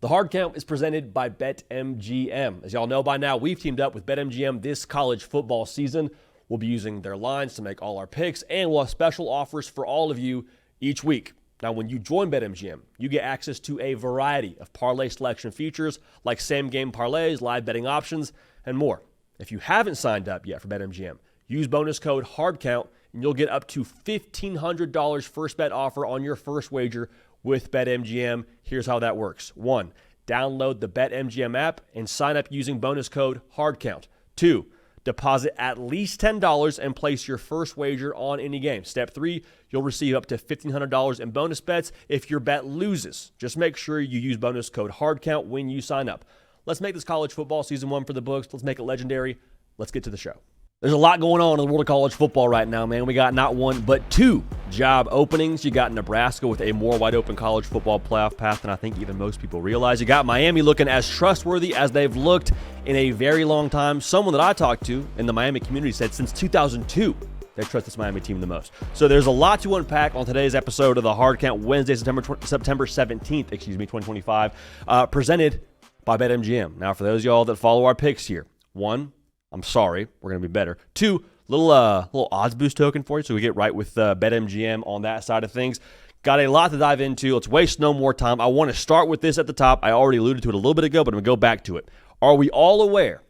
The Hard Count is presented by BetMGM. As y'all know by now, we've teamed up with BetMGM this college football season. We'll be using their lines to make all our picks, and we'll have special offers for all of you each week. Now, when you join BetMGM, you get access to a variety of parlay selection features like same-game parlays, live betting options, and more. If you haven't signed up yet for BetMGM, use bonus code HARDCOUNT, and you'll get up to $1,500 first bet offer on your first wager with BetMGM. Here's how that works. 1, download the BetMGM app and sign up using bonus code HARDCOUNT. 2, deposit at least $10 and place your first wager on any game. Step 3, you'll receive up to $1,500 in bonus bets if your bet loses. Just make sure you use bonus code HARDCOUNT when you sign up. Let's make this college football season 1 for the books. Let's make it legendary. Let's get to the show. There's a lot going on in the world of college football right now, man. We got not 1, but 2 job openings. You got Nebraska with a more wide-open college football playoff path than I think even most people realize. You got Miami looking as trustworthy as they've looked in a very long time. Someone that I talked to in the Miami community said since 2002, they trust this Miami team the most. So there's a lot to unpack on today's episode of the Hard Count, Wednesday, September 17th, 2025, presented by BetMGM. Now, for those of y'all that follow our picks here, 1, I'm sorry, we're going to be better. 2, little odds boost token for you so we get right with BetMGM on that side of things. Got a lot to dive into. Let's waste no more time. I want to start with this at the top. I already alluded to it a little bit ago, but I'm going to go back to it. Are we all aware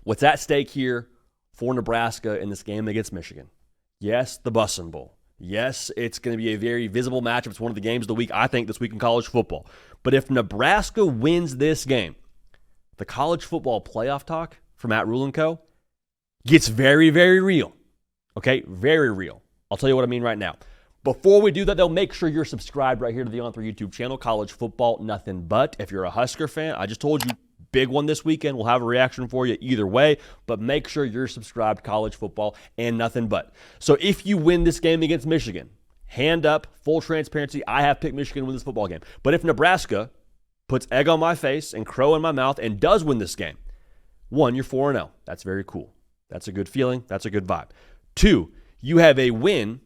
what's at stake here for Nebraska in this game against Michigan? Yes, the Bussin' Bowl. Yes, it's going to be a very visible matchup. It's one of the games of the week, I think, this week in college football. But if Nebraska wins this game, the college football playoff talk for Matt Rhule and co. gets very, very real. Okay? Very real. I'll tell you what I mean right now. Before we do that, though, make sure you're subscribed right here to the On3 YouTube channel, College Football Nothing But. If you're a Husker fan, I just told you, big one this weekend. We'll have a reaction for you either way, but make sure you're subscribed to College Football and Nothing But. So if you win this game against Michigan, hand up, full transparency, I have picked Michigan to win this football game. But if Nebraska puts egg on my face and crow in my mouth and does win this game, 1, you're 4-0. That's very cool. That's a good feeling. That's a good vibe. 2, you have a win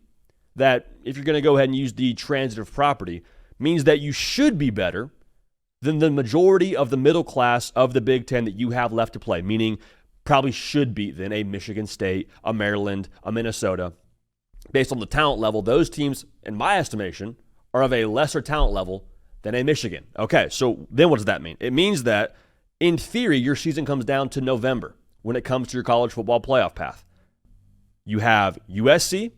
that, if you're going to go ahead and use the transitive property, means that you should be better than the majority of the middle class of the Big Ten that you have left to play, meaning probably should beat than a Michigan State, a Maryland, a Minnesota. Based on the talent level, those teams, in my estimation, are of a lesser talent level than a Michigan. Okay, so then what does that mean? It means that, in theory, your season comes down to November when it comes to your college football playoff path. You have USC,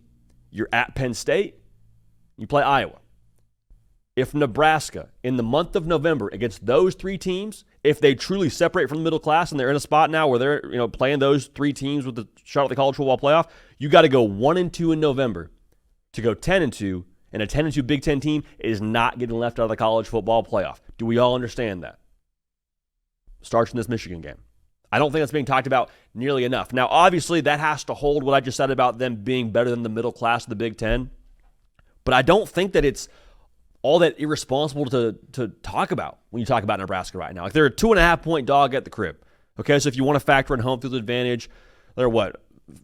you're at Penn State, you play Iowa. If Nebraska, in the month of November, against those 3 teams, if they truly separate from the middle class and they're in a spot now where they're playing those 3 teams with the shot at the college football playoff, you got to go 1-2 in November to go 10-2, and a 10-2 Big Ten team is not getting left out of the college football playoff. Do we all understand that? Starts in this Michigan game. I don't think that's being talked about nearly enough. Now, obviously, that has to hold what I just said about them being better than the middle class of the Big Ten, but I don't think that it's all that irresponsible to talk about when you talk about Nebraska right now. Like, they're a 2.5-point dog at the crib. Okay, so if you want to factor in home field advantage, they're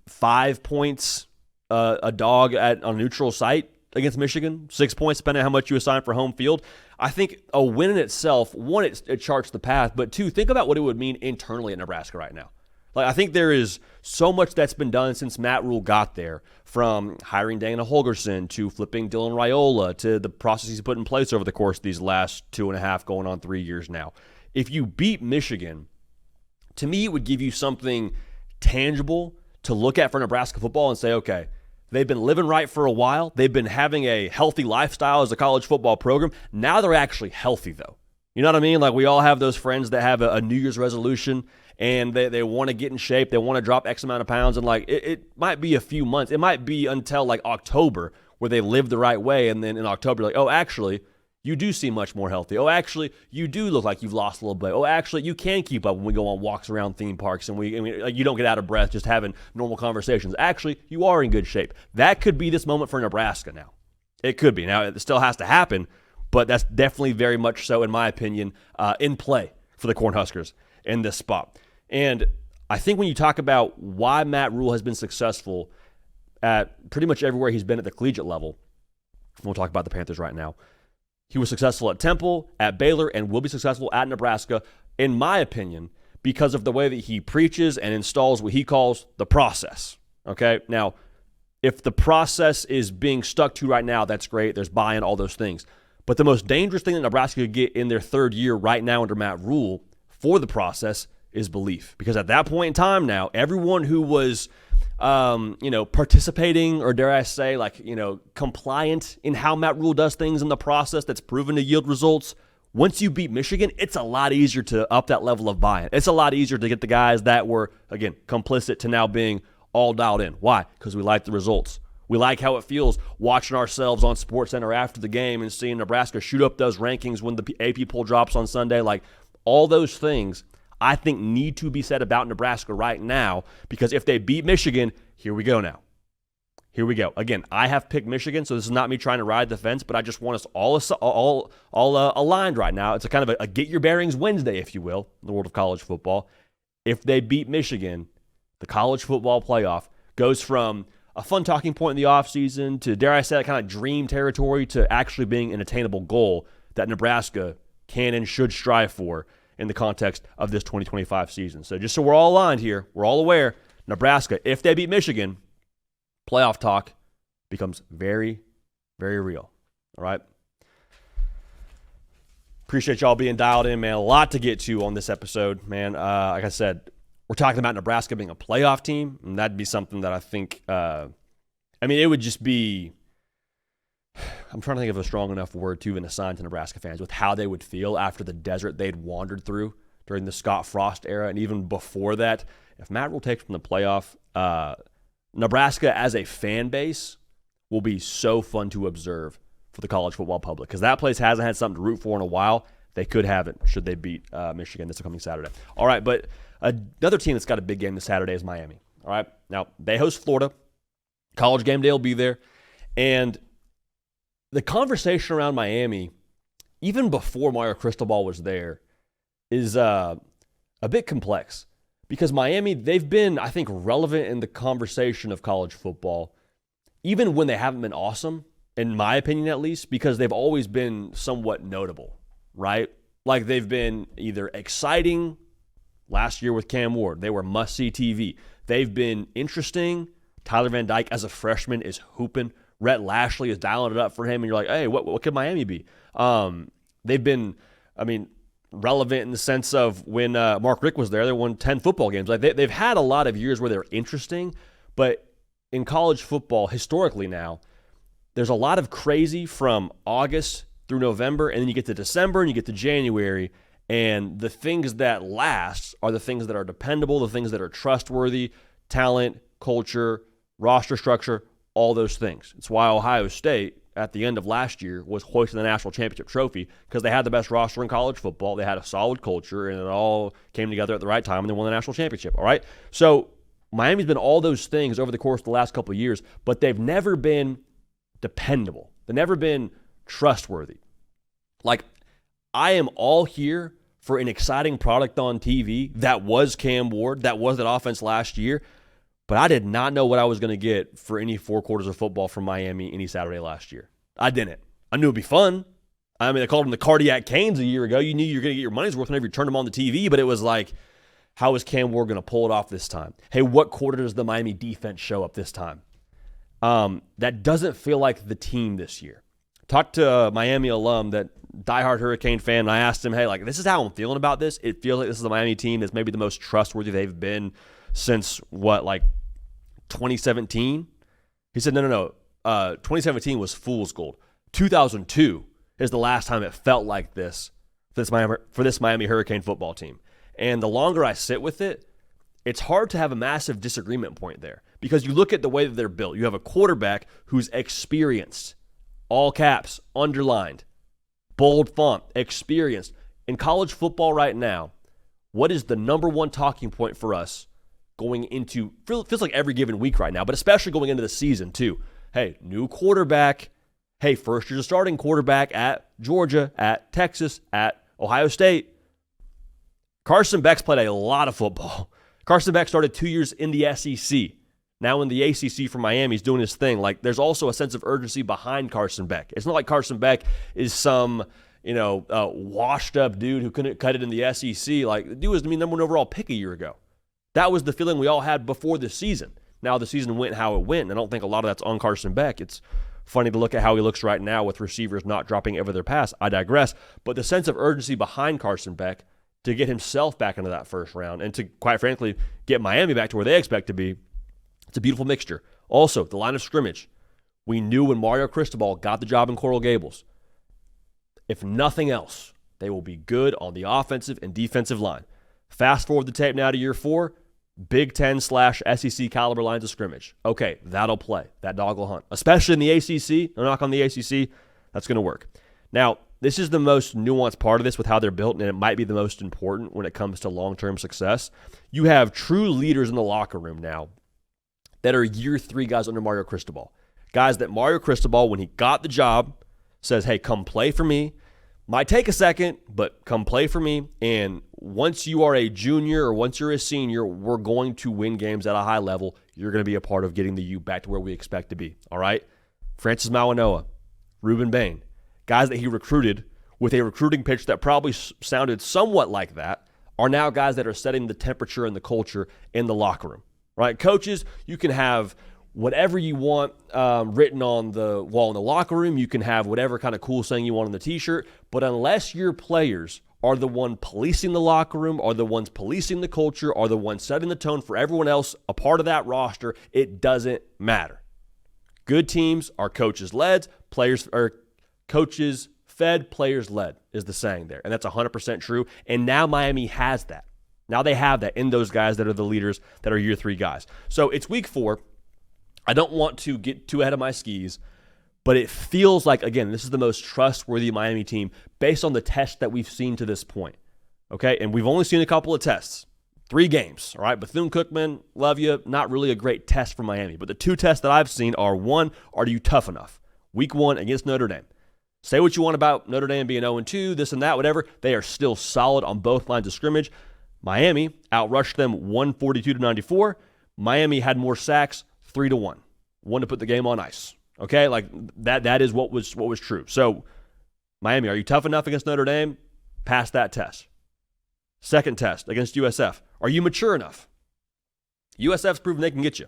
5 points a dog on a neutral site against Michigan, 6 points depending on how much you assign for home field. I think a win in itself, 1, it charts the path, but 2, think about what it would mean internally at Nebraska right now. Like, I think there is so much that's been done since Matt Rhule got there, from hiring Dana Holgorsen to flipping Dylan Raiola to the process he's put in place over the course of these last 2.5 going on 3 years now. If you beat Michigan, to me, it would give you something tangible to look at for Nebraska football and say, okay, they've been living right for a while. They've been having a healthy lifestyle as a college football program. Now they're actually healthy, though. You know what I mean? Like, we all have those friends that have a New Year's resolution and they want to get in shape. They want to drop X amount of pounds. And, it might be a few months. It might be until, October where they live the right way. And then in October, oh, actually, you do seem much more healthy. Oh, actually, you do look like you've lost a little bit. Oh, actually, you can keep up when we go on walks around theme parks and you don't get out of breath just having normal conversations. Actually, you are in good shape. That could be this moment for Nebraska now. It could be. Now, it still has to happen, but that's definitely very much so, in my opinion, in play for the Cornhuskers in this spot. And I think when you talk about why Matt Rhule has been successful at pretty much everywhere he's been at the collegiate level, we'll talk about the Panthers right now, He was successful at Temple, at Baylor, and will be successful at Nebraska, in my opinion, because of the way that he preaches and installs what he calls the process. Okay? Now, if the process is being stuck to right now, that's great. There's buy-in, all those things. But the most dangerous thing that Nebraska could get in their third year right now under Matt Rhule for the process is belief. Because at that point in time now, everyone who was participating, or dare I say, compliant in how Matt Rhule does things in the process that's proven to yield results, once you beat Michigan, it's a lot easier to up that level of buy-in. It's a lot easier to get the guys that were, again, complicit to now being all dialed in. Why? Because we like the results. We like how it feels watching ourselves on SportsCenter after the game and seeing Nebraska shoot up those rankings when the AP poll drops on Sunday. Like, all those things I think need to be said about Nebraska right now, because if they beat Michigan, here we go now. Here we go. Again, I have picked Michigan, so this is not me trying to ride the fence, but I just want us all aligned right now. It's a kind of a get your bearings Wednesday, if you will, in the world of college football. If they beat Michigan, the college football playoff goes from a fun talking point in the offseason to, dare I say, that kind of dream territory to actually being an attainable goal that Nebraska can and should strive for in the context of this 2025 season. So just so we're all aligned here, we're all aware, Nebraska, if they beat Michigan, playoff talk becomes very, very real. All right? Appreciate y'all being dialed in, man. A lot to get to on this episode, man. Like I said, we're talking about Nebraska being a playoff team, and that'd be something that I think, it would just be, I'm trying to think of a strong enough word to even assign to Nebraska fans with how they would feel after the desert they'd wandered through during the Scott Frost era, and even before that. If Matt Rhule takes from the playoff, Nebraska as a fan base will be so fun to observe for the college football public, because that place hasn't had something to root for in a while. They could have it should they beat Michigan this coming Saturday. All right, but another team that's got a big game this Saturday is Miami. All right, now they host Florida. College game day will be there. And the conversation around Miami, even before Mario Cristobal was there, is a bit complex. Because Miami, they've been, I think, relevant in the conversation of college football, even when they haven't been awesome, in my opinion at least, because they've always been somewhat notable, right? Like, they've been either exciting. Last year with Cam Ward, they were must-see TV. They've been interesting. Tyler Van Dyke as a freshman is hooping. Rhett Lashley is dialing it up for him, and you're like, hey, what could Miami be? They've been, relevant in the sense of when Mark Richt was there, they won 10 football games. Like, they've had a lot of years where they're interesting, but in college football, historically now, there's a lot of crazy from August through November, and then you get to December and you get to January, and the things that last are the things that are dependable, the things that are trustworthy, talent, culture, roster structure, all those things. It's why Ohio State, at the end of last year, was hoisting the national championship trophy, because they had the best roster in college football. They had a solid culture, and it all came together at the right time, and they won the national championship, all right? So Miami's been all those things over the course of the last couple of years, but they've never been dependable. They've never been trustworthy. Like, I am all here for an exciting product on TV that was Cam Ward, that was that offense last year, but I did not know what I was going to get for any 4 quarters of football from Miami any Saturday last year. I didn't. I knew it'd be fun. They called them the Cardiac Canes a year ago. You knew you were going to get your money's worth whenever you turned them on the TV, but it was like, how is Cam Ward going to pull it off this time? Hey, what quarter does the Miami defense show up this time? That doesn't feel like the team this year. Talked to a Miami alum, that diehard Hurricane fan, and I asked him, hey, this is how I'm feeling about this. It feels like this is a Miami team that's maybe the most trustworthy they've been since, 2017? He said, no. 2017 was fool's gold. 2002 is the last time it felt like this for this Miami Hurricane football team. And the longer I sit with it, it's hard to have a massive disagreement point there, because you look at the way that they're built. You have a quarterback who's experienced, all caps, underlined, bold font, experienced. In college football right now, what is the number one talking point for us going into, feels like every given week right now, but especially going into the season too? Hey, new quarterback. Hey, first year's starting quarterback at Georgia, at Texas, at Ohio State. Carson Beck's played a lot of football. Carson Beck started 2 years in the SEC. Now in the ACC for Miami, he's doing his thing. Like, there's also a sense of urgency behind Carson Beck. It's not like Carson Beck is some, washed up dude who couldn't cut it in the SEC. Like, the dude was the number one overall pick a year ago. That was the feeling we all had before the season. Now the season went how it went, and I don't think a lot of that's on Carson Beck. It's funny to look at how he looks right now with receivers not dropping every their pass. I digress. But the sense of urgency behind Carson Beck to get himself back into that first round and to, quite frankly, get Miami back to where they expect to be, it's a beautiful mixture. Also, the line of scrimmage. We knew when Mario Cristobal got the job in Coral Gables, if nothing else, they will be good on the offensive and defensive line. Fast forward the tape now to year 4, Big Ten/SEC caliber lines of scrimmage. Okay, that'll play. That dog will hunt. Especially in the ACC. No knock on the ACC. That's going to work. Now, this is the most nuanced part of this with how they're built, and it might be the most important when it comes to long-term success. You have true leaders in the locker room now that are year 3 guys under Mario Cristobal. Guys that Mario Cristobal, when he got the job, says, hey, come play for me. Might take a second, but come play for me. And once you are a junior or once you're a senior, we're going to win games at a high level. You're going to be a part of getting the U back to where we expect to be. All right? Francis Mauanoa, Ruben Bain, guys that he recruited with a recruiting pitch that probably sounded somewhat like that, are now guys that are setting the temperature and the culture in the locker room. Right? Coaches, you can have whatever you want written on the wall in the locker room. You can have whatever kind of cool saying you want on the t-shirt. But unless your players are the one policing the locker room, are the ones policing the culture, are the ones setting the tone for everyone else a part of that roster, it doesn't matter. Good teams are coaches led, players are coaches fed, players led is the saying there. And that's 100% true. And now Miami has that. Now they have that in those guys that are the leaders that are year 3 guys. So it's week 4. I don't want to get too ahead of my skis, but it feels like, again, this is the most trustworthy Miami team based on the tests that we've seen to this point. Okay, and we've only seen a couple of tests. 3 games, all right? Bethune-Cookman, love you, not really a great test for Miami. But the 2 tests that I've seen are, 1, are you tough enough? Week 1 against Notre Dame. Say what you want about Notre Dame being 0-2, this and that, whatever. They are still solid on both lines of scrimmage. Miami outrushed them 142-94. Miami had more sacks, 3-1. One to put the game on ice. Okay, like that is what was true. So, Miami, are you tough enough against Notre Dame? Pass that test. Second test against USF. Are you mature enough? USF's proven they can get you.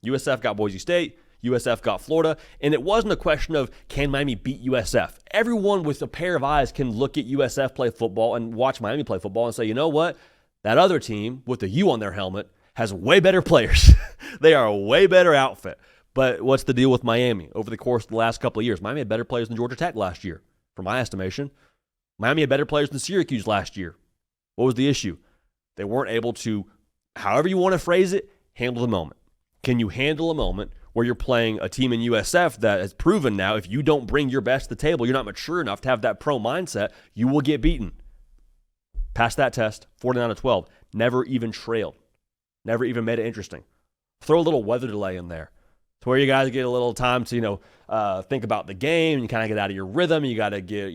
USF got Boise State. USF got Florida. And it wasn't a question of can Miami beat USF. Everyone with a pair of eyes can look at USF play football and watch Miami play football and say, you know what? That other team with the U on their helmet has way better players. They are a way better outfit. But what's the deal with Miami? Over the course of the last couple of years, Miami had better players than Georgia Tech last year, from my estimation. Miami had better players than Syracuse last year. What was the issue? They weren't able to, however you want to phrase it, handle the moment. Can you handle a moment where you're playing a team in USF that has proven now if you don't bring your best to the table, you're not mature enough to have that pro mindset, you will get beaten. Passed that test, 49-12. Never even trailed. Never even made it interesting. Throw a little weather delay in there to where you guys get a little time to, think about the game. You kind of get out of your rhythm. You got to get,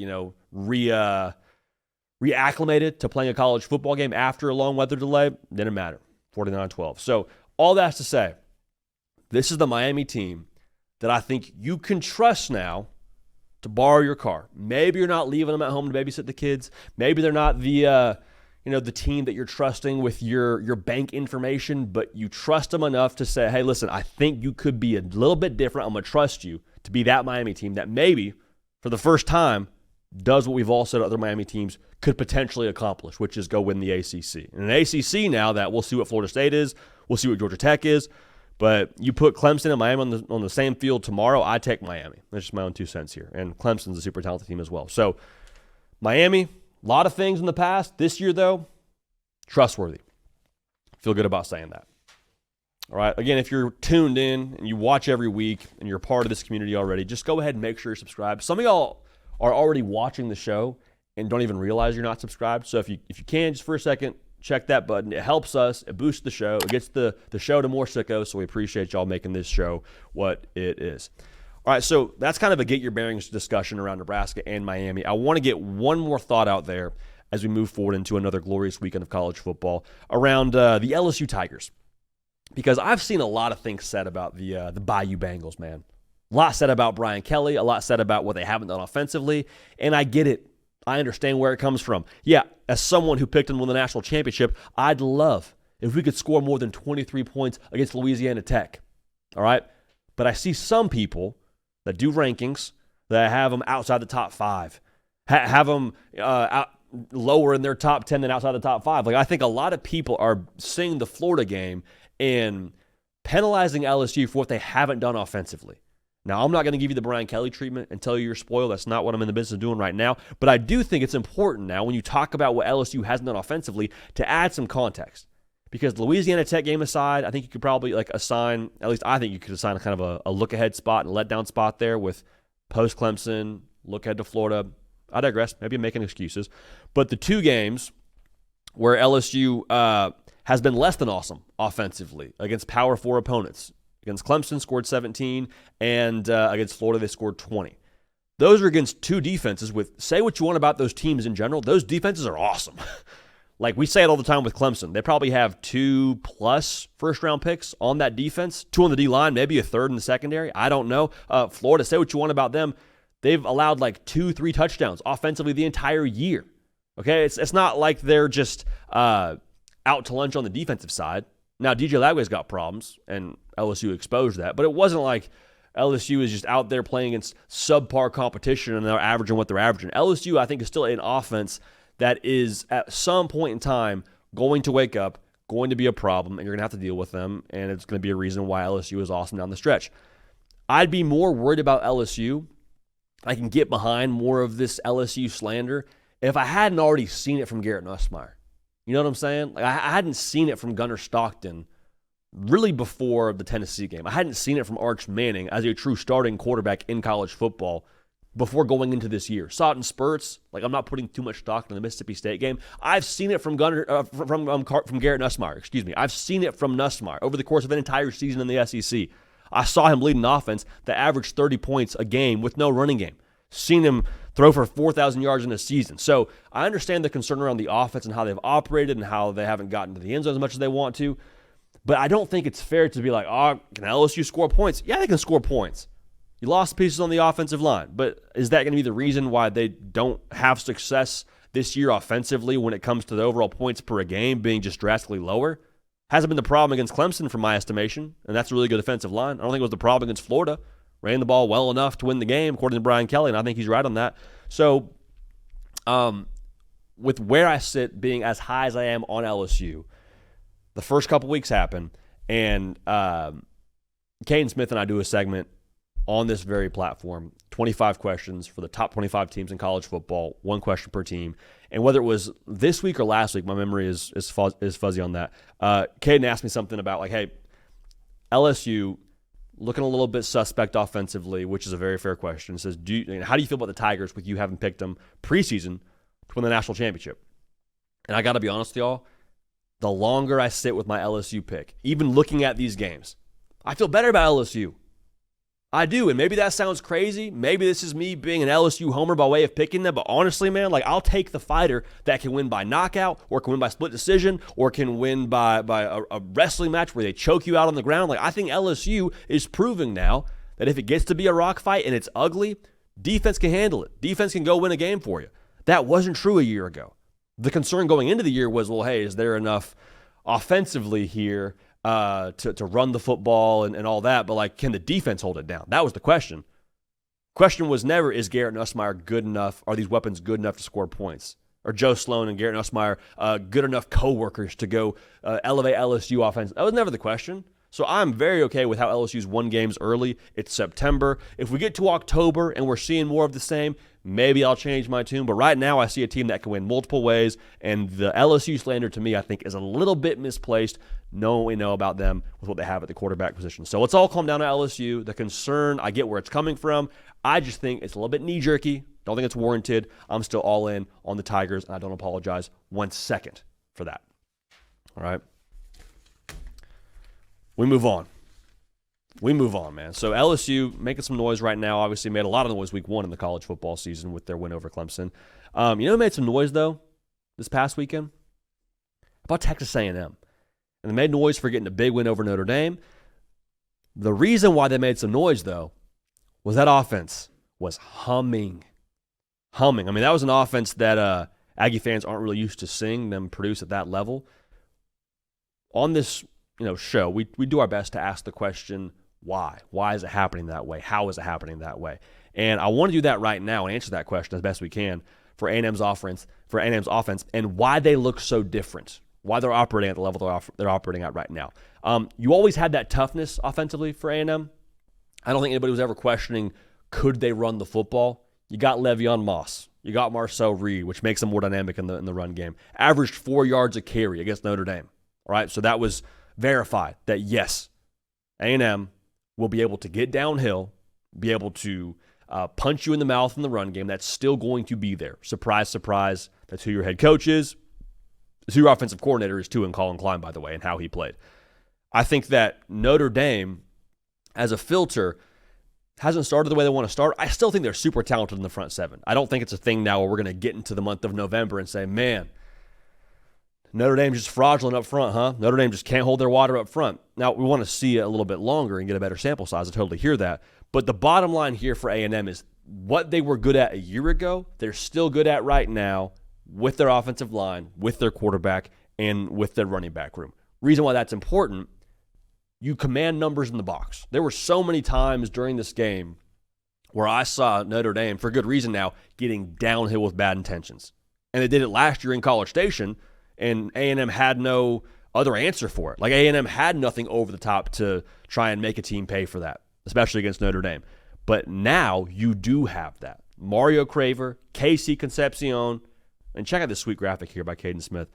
reacclimated to playing a college football game after a long weather delay. Didn't matter. 49-12. So all that's to say, this is the Miami team that I think you can trust now to borrow your car. Maybe you're not leaving them at home to babysit the kids. Maybe they're not the team that you're trusting with your bank information, but you trust them enough to say, hey, listen, I think you could be a little bit different. I'm going to trust you to be that Miami team that maybe for the first time does what we've all said other Miami teams could potentially accomplish, which is go win the ACC. And an ACC now that we'll see what Florida State is, we'll see what Georgia Tech is, but you put Clemson and Miami on the same field tomorrow, I take Miami. That's just my own 2 cents here. And Clemson's a super talented team as well. So Miami, a lot of things in the past. This year, though, trustworthy. Feel good about saying that. All right. Again, if you're tuned in and you watch every week and you're part of this community already, just go ahead and make sure you're subscribed. Some of y'all are already watching the show and don't even realize you're not subscribed. So if you can, just for a second, check that button. It helps us. It boosts the show. It gets the show to more sickos. So we appreciate y'all making this show what it is. All right, so that's kind of a get your bearings discussion around Nebraska and Miami. I want to get one more thought out there as we move forward into another glorious weekend of college football around the LSU Tigers. because I've seen a lot of things said about the Bayou Bengals, man. A lot said about Brian Kelly, a lot said about what they haven't done offensively, and I get it. I understand where it comes from. Yeah, as someone who picked them to win the national championship, I'd love if we could score more than 23 points against Louisiana Tech. All right? But I see some people that do rankings that have them outside the top 5, have them out lower in their top 10 than outside the top 5. Like, I think a lot of people are seeing the Florida game and penalizing LSU for what they haven't done offensively. Now, I'm not going to give you the Brian Kelly treatment and tell you you're spoiled. That's not what I'm in the business of doing right now. But I do think it's important now when you talk about what LSU hasn't done offensively to add some context. Because the Louisiana Tech game aside, I think you could probably assign, at least I think you could assign kind of a look-ahead spot and letdown spot there with post-Clemson, look ahead to Florida. I digress. Maybe I'm making excuses. But the 2 games where LSU has been less than awesome offensively against Power 4 opponents. Against Clemson, scored 17, and against Florida, they scored 20. Those are against 2 defenses with, say what you want about those teams in general, those defenses are awesome. Like we say it all the time with Clemson. They probably have 2+ first-round picks on that defense, 2 on the D-line, maybe a 3rd in the secondary. I don't know. Florida, say what you want about them. They've allowed 2-3 touchdowns offensively the entire year. Okay, it's not like they're just out to lunch on the defensive side. Now, DJ Lagway's got problems, and LSU exposed that, but it wasn't like LSU is just out there playing against subpar competition and they're averaging what they're averaging. LSU, I think, is still an offense that is at some point in time going to wake up, going to be a problem, and you're going to have to deal with them, and it's going to be a reason why LSU is awesome down the stretch. I'd be more worried about LSU. I can get behind more of this LSU slander if I hadn't already seen it from Garrett Nussmeier. You know what I'm saying? Like I hadn't seen it from Gunnar Stockton really before the Tennessee game. I hadn't seen it from Arch Manning as a true starting quarterback in college football before going into this year. Saw it in spurts. Like I'm not putting too much stock in the Mississippi State game. I've seen it from Garrett Nussmeier. Excuse me. I've seen it from Nussmeier over the course of an entire season in the SEC. I saw him lead an offense that averaged 30 points a game with no running game. Seen him throw for 4,000 yards in a season. So I understand the concern around the offense and how they've operated and how they haven't gotten to the end zone as much as they want to. But I don't think it's fair to be like, oh, can LSU score points? Yeah, they can score points. You lost pieces on the offensive line. But is that going to be the reason why they don't have success this year offensively when it comes to the overall points per game being just drastically lower? Hasn't been the problem against Clemson from my estimation, and that's a really good defensive line. I don't think it was the problem against Florida. Ran the ball well enough to win the game, according to Brian Kelly, and I think he's right on that. So, with where I sit being as high as I am on LSU, the first couple weeks happen, and Caden Smith and I do a segment on this very platform, 25 questions for the top 25 teams in college football, 1 question per team. And whether it was this week or last week, my memory is fuzzy on that. Caden asked me something about, like, hey, LSU looking a little bit suspect offensively, which is a very fair question. It says, how do you feel about the Tigers with you having picked them preseason to win the national championship? And I got to be honest with y'all, the longer I sit with my LSU pick, even looking at these games, I feel better about LSU. I do, and maybe that sounds crazy. Maybe this is me being an LSU homer by way of picking them, but honestly, man, like I'll take the fighter that can win by knockout or can win by split decision or can win by a wrestling match where they choke you out on the ground. Like I think LSU is proving now that if it gets to be a rock fight and it's ugly, defense can handle it. Defense can go win a game for you. That wasn't true a year ago. The concern going into the year was, well, hey, is there enough offensively here to run the football and all that, but like, can the defense hold it down? That was the question. Question was never, is Garrett Nussmeier good enough? Are these weapons good enough to score points? Or Joe Sloan and Garrett Nussmeier good enough co-workers to go elevate LSU offense? That was never the question. So I'm very okay with how LSU's won games early. It's September. If we get to October and we're seeing more of the same, maybe I'll change my tune. But right now I see a team that can win multiple ways, and the LSU slander to me I think is a little bit misplaced, knowing what we know about them with what they have at the quarterback position. So let's all calm down to LSU. The concern, I get where it's coming from. I just think it's a little bit knee-jerky. Don't think it's warranted. I'm still all in on the Tigers, and I don't apologize 1 second for that. All right? We move on. Man. So LSU making some noise right now. Obviously made a lot of noise week 1 in the college football season with their win over Clemson. You know who made some noise, though, this past weekend? How about Texas A&M? And they made noise for getting a big win over Notre Dame. The reason why they made some noise, though, was that offense was humming. I mean, that was an offense that Aggie fans aren't really used to seeing them produce at that level. On this show, we do our best to ask the question, why? Why is it happening that way? How is it happening that way? And I want to do that right now and answer that question as best we can for A&M's offense, and why they look so different, why they're operating at the level they're operating at right now. You always had that toughness offensively for A&M. I don't think anybody was ever questioning, could they run the football? You got Le'Veon Moss. You got Marcel Reed, which makes them more dynamic in the run game. Averaged 4 yards a carry against Notre Dame. All right, so that was verified that, yes, A&M will be able to get downhill, be able to punch you in the mouth in the run game. That's still going to be there. Surprise, surprise. That's who your head coach is. That's who your offensive coordinator is too, and Colin Klein, by the way, and how he played. I think that Notre Dame, as a filter, hasn't started the way they want to start. I still think they're super talented in the front seven. I don't think it's a thing now where we're going to get into the month of November and say, man, Notre Dame's just fraudulent up front, huh? Notre Dame just can't hold their water up front. Now, we want to see it a little bit longer and get a better sample size. I totally hear that. But the bottom line here for A&M is what they were good at a year ago, they're still good at right now with their offensive line, with their quarterback, and with their running back room. Reason why that's important, you command numbers in the box. There were so many times during this game where I saw Notre Dame, for good reason now, getting downhill with bad intentions. And they did it last year in College Station, and A&M had no other answer for it. Like, A&M had nothing over the top to try and make a team pay for that, especially against Notre Dame. But now you do have that. Mario Craver, Casey Concepcion, and check out this sweet graphic here by Caden Smith.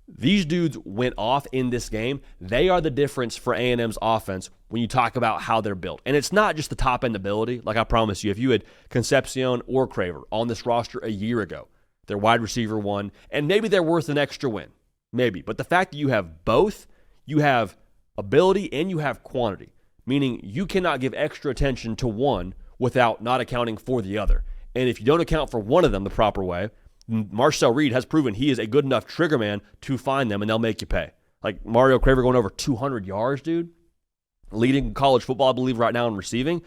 These dudes went off in this game. They are the difference for A&M's offense when you talk about how they're built. And it's not just the top-end ability. Like I promise you, if you had Concepcion or Craver on this roster a year ago, their wide receiver one, and maybe they're worth an extra win. Maybe. But the fact that you have both, you have ability and you have quantity, meaning you cannot give extra attention to one without not accounting for the other. And if you don't account for one of them the proper way, Marcel Reed has proven he is a good enough trigger man to find them, and they'll make you pay. Like Mario Craver going over 200 yards, dude. Leading college football, I believe, right now in receiving.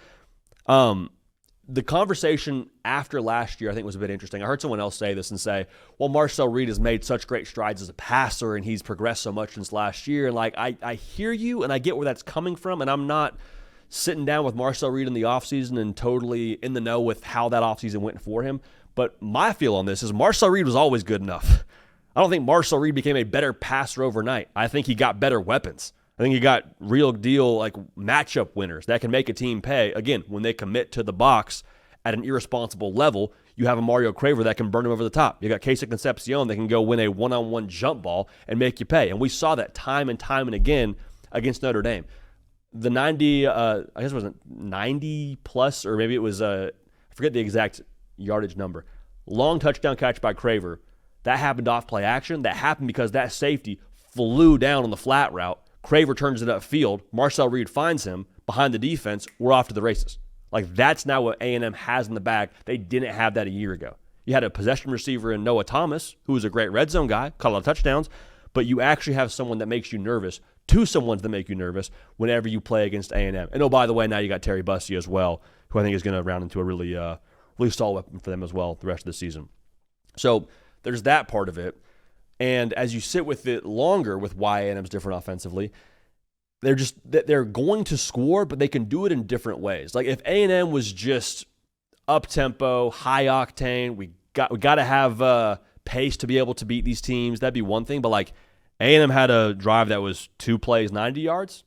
The conversation after last year, I think, was a bit interesting. I heard someone else say this and say, well, Marcel Reed has made such great strides as a passer, and he's progressed so much since last year. And, like, I hear you, and I get where that's coming from, and I'm not sitting down with Marcel Reed in the offseason and totally in the know with how that offseason went for him. But my feel on this is Marcel Reed was always good enough. I don't think Marcel Reed became a better passer overnight. I think he got better weapons. I think he got real deal like matchup winners that can make a team pay. Again, when they commit to the box at an irresponsible level, you have a Mario Craver that can burn him over the top. You got Casey Concepcion that can go win a one-on-one jump ball and make you pay. And we saw that time and again against Notre Dame. The 90, I guess it wasn't 90 plus, or maybe it was, I forget the exact yardage number. Long touchdown catch by Craver. That happened off play action. That happened because that safety flew down on the flat route. Craver turns it upfield. Marcel Reed finds him behind the defense. We're off to the races. Like, that's now what A&M has in the bag. They didn't have that a year ago. You had a possession receiver in Noah Thomas, who was a great red zone guy, caught a lot of touchdowns, but you actually have someone that makes you nervous, two someones that make you nervous whenever you play against A&M. And, oh, by the way, now you got Terry Bussey as well, who I think is going to round into a really solid weapon for them as well the rest of the season. So there's that part of it. And as you sit with it longer with why A&M's different offensively, they're going to score, but they can do it in different ways. Like if A&M was just up-tempo, high octane, we got to have pace to be able to beat these teams, that'd be one thing. But like A&M had a drive that was 2 plays, 90 yards,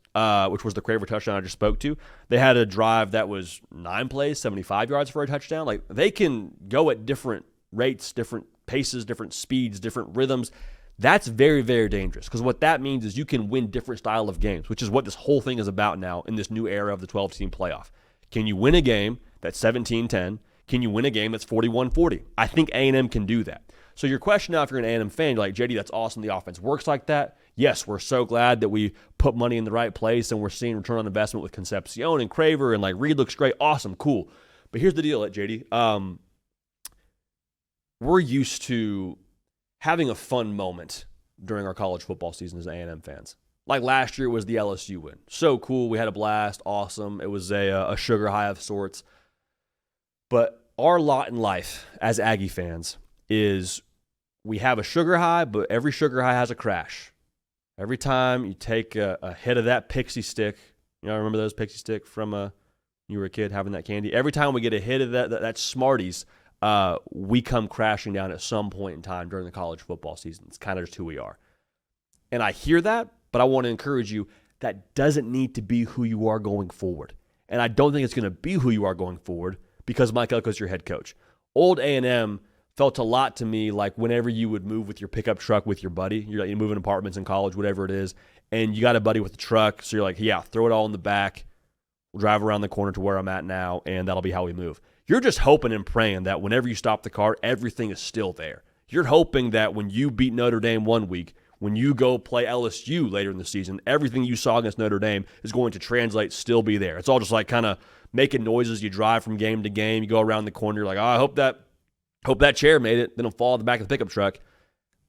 which was the Craver touchdown I just spoke to. They had a drive that was 9 plays, 75 yards for a touchdown. Like they can go at different rates, different paces, different speeds, different rhythms. That's very, very dangerous because what that means is you can win different style of games, which is what this whole thing is about now in this new era of the 12-team playoff. Can you win a game that's 17-10? Can you win a game that's 41-40? I think A&M can do that. So your question now, if you're an A&M fan, you're like, JD, that's awesome. The offense works like that. Yes, we're so glad that we put money in the right place and we're seeing return on investment with Concepcion and Craver and like Reed looks great. Awesome, cool. But here's the deal, JD. We're used to having a fun moment during our college football season as A&M fans. Like last year was the LSU win. So cool. We had a blast. Awesome. It was a sugar high of sorts. But our lot in life as Aggie fans is we have a sugar high, but every sugar high has a crash. Every time you take a hit of that pixie stick, remember those pixie stick from you were a kid having that candy? Every time we get a hit of that Smarties, we come crashing down at some point in time during the college football season. It's kind of just who we are. And I hear that, but I want to encourage you, that doesn't need to be who you are going forward. And I don't think it's going to be who you are going forward because Mike Elko's your head coach. Old A&M felt a lot to me like whenever you would move with your pickup truck with your buddy, you're moving apartments in college, whatever it is, and you got a buddy with a truck, so you're like, yeah, throw it all in the back, we'll drive around the corner to where I'm at now, and that'll be how we move. You're just hoping and praying that whenever you stop the car, everything is still there. You're hoping that when you beat Notre Dame one week, when you go play LSU later in the season, everything you saw against Notre Dame is going to translate, still be there. It's all just like kind of making noises. You drive from game to game. You go around the corner. You're like, I hope that chair made it. Then it'll fall in the back of the pickup truck.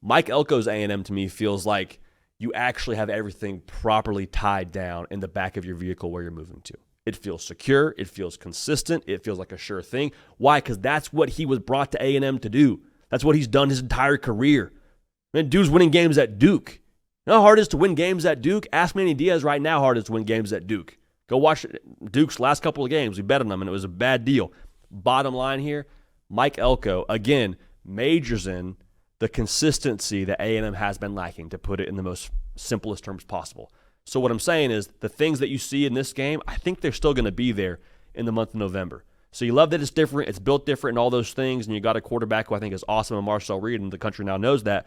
Mike Elko's A&M to me feels like you actually have everything properly tied down in the back of your vehicle where you're moving to. It feels secure. It feels consistent. It feels like a sure thing. Why? Because that's what he was brought to A&M to do. That's what he's done his entire career. Man, dude's winning games at Duke. You know how hard it is to win games at Duke? Ask Manny Diaz right now how hard it is to win games at Duke. Go watch Duke's last couple of games. We bet on them, and it was a bad deal. Bottom line here, Mike Elko, again, majors in the consistency that A&M has been lacking, to put it in the most simplest terms possible. So what I'm saying is the things that you see in this game, I think they're still going to be there in the month of November. So you love that it's different, it's built different and all those things, and you got a quarterback who I think is awesome in Marcel Reed, and the country now knows that.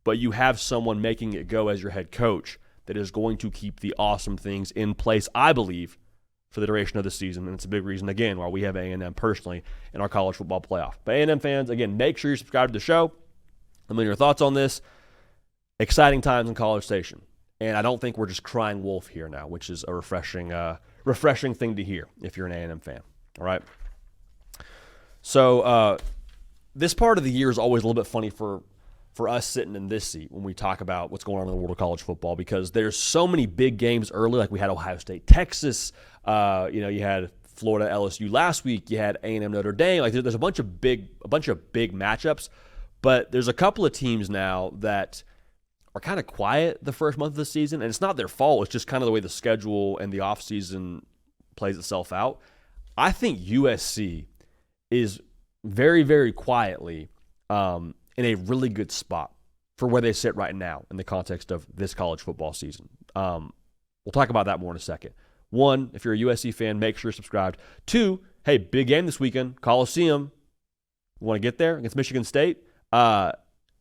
But you have someone making it go as your head coach that is going to keep the awesome things in place, I believe, for the duration of the season. And it's a big reason, again, why we have A&M personally in our college football playoff. But A&M fans, again, make sure you subscribe to the show. Let me know your thoughts on this. Exciting times in College Station. And I don't think we're just crying wolf here now, which is a refreshing thing to hear if you're an A&M fan. All right? So this part of the year is always a little bit funny for us sitting in this seat when we talk about what's going on in the world of college football, because there's so many big games early. Like we had Ohio State, Texas. You had Florida, LSU last week. You had A&M, Notre Dame. Like there's a bunch of big matchups. But there's a couple of teams now that are kind of quiet the first month of the season, and it's not their fault. It's just kind of the way the schedule and the offseason plays itself out. I think USC is very, very quietly in a really good spot for where they sit right now in the context of this college football season. We'll talk about that more in a second. One, if you're a USC fan, make sure you're subscribed. Two, hey, big game this weekend, Coliseum. You want to get there against Michigan State?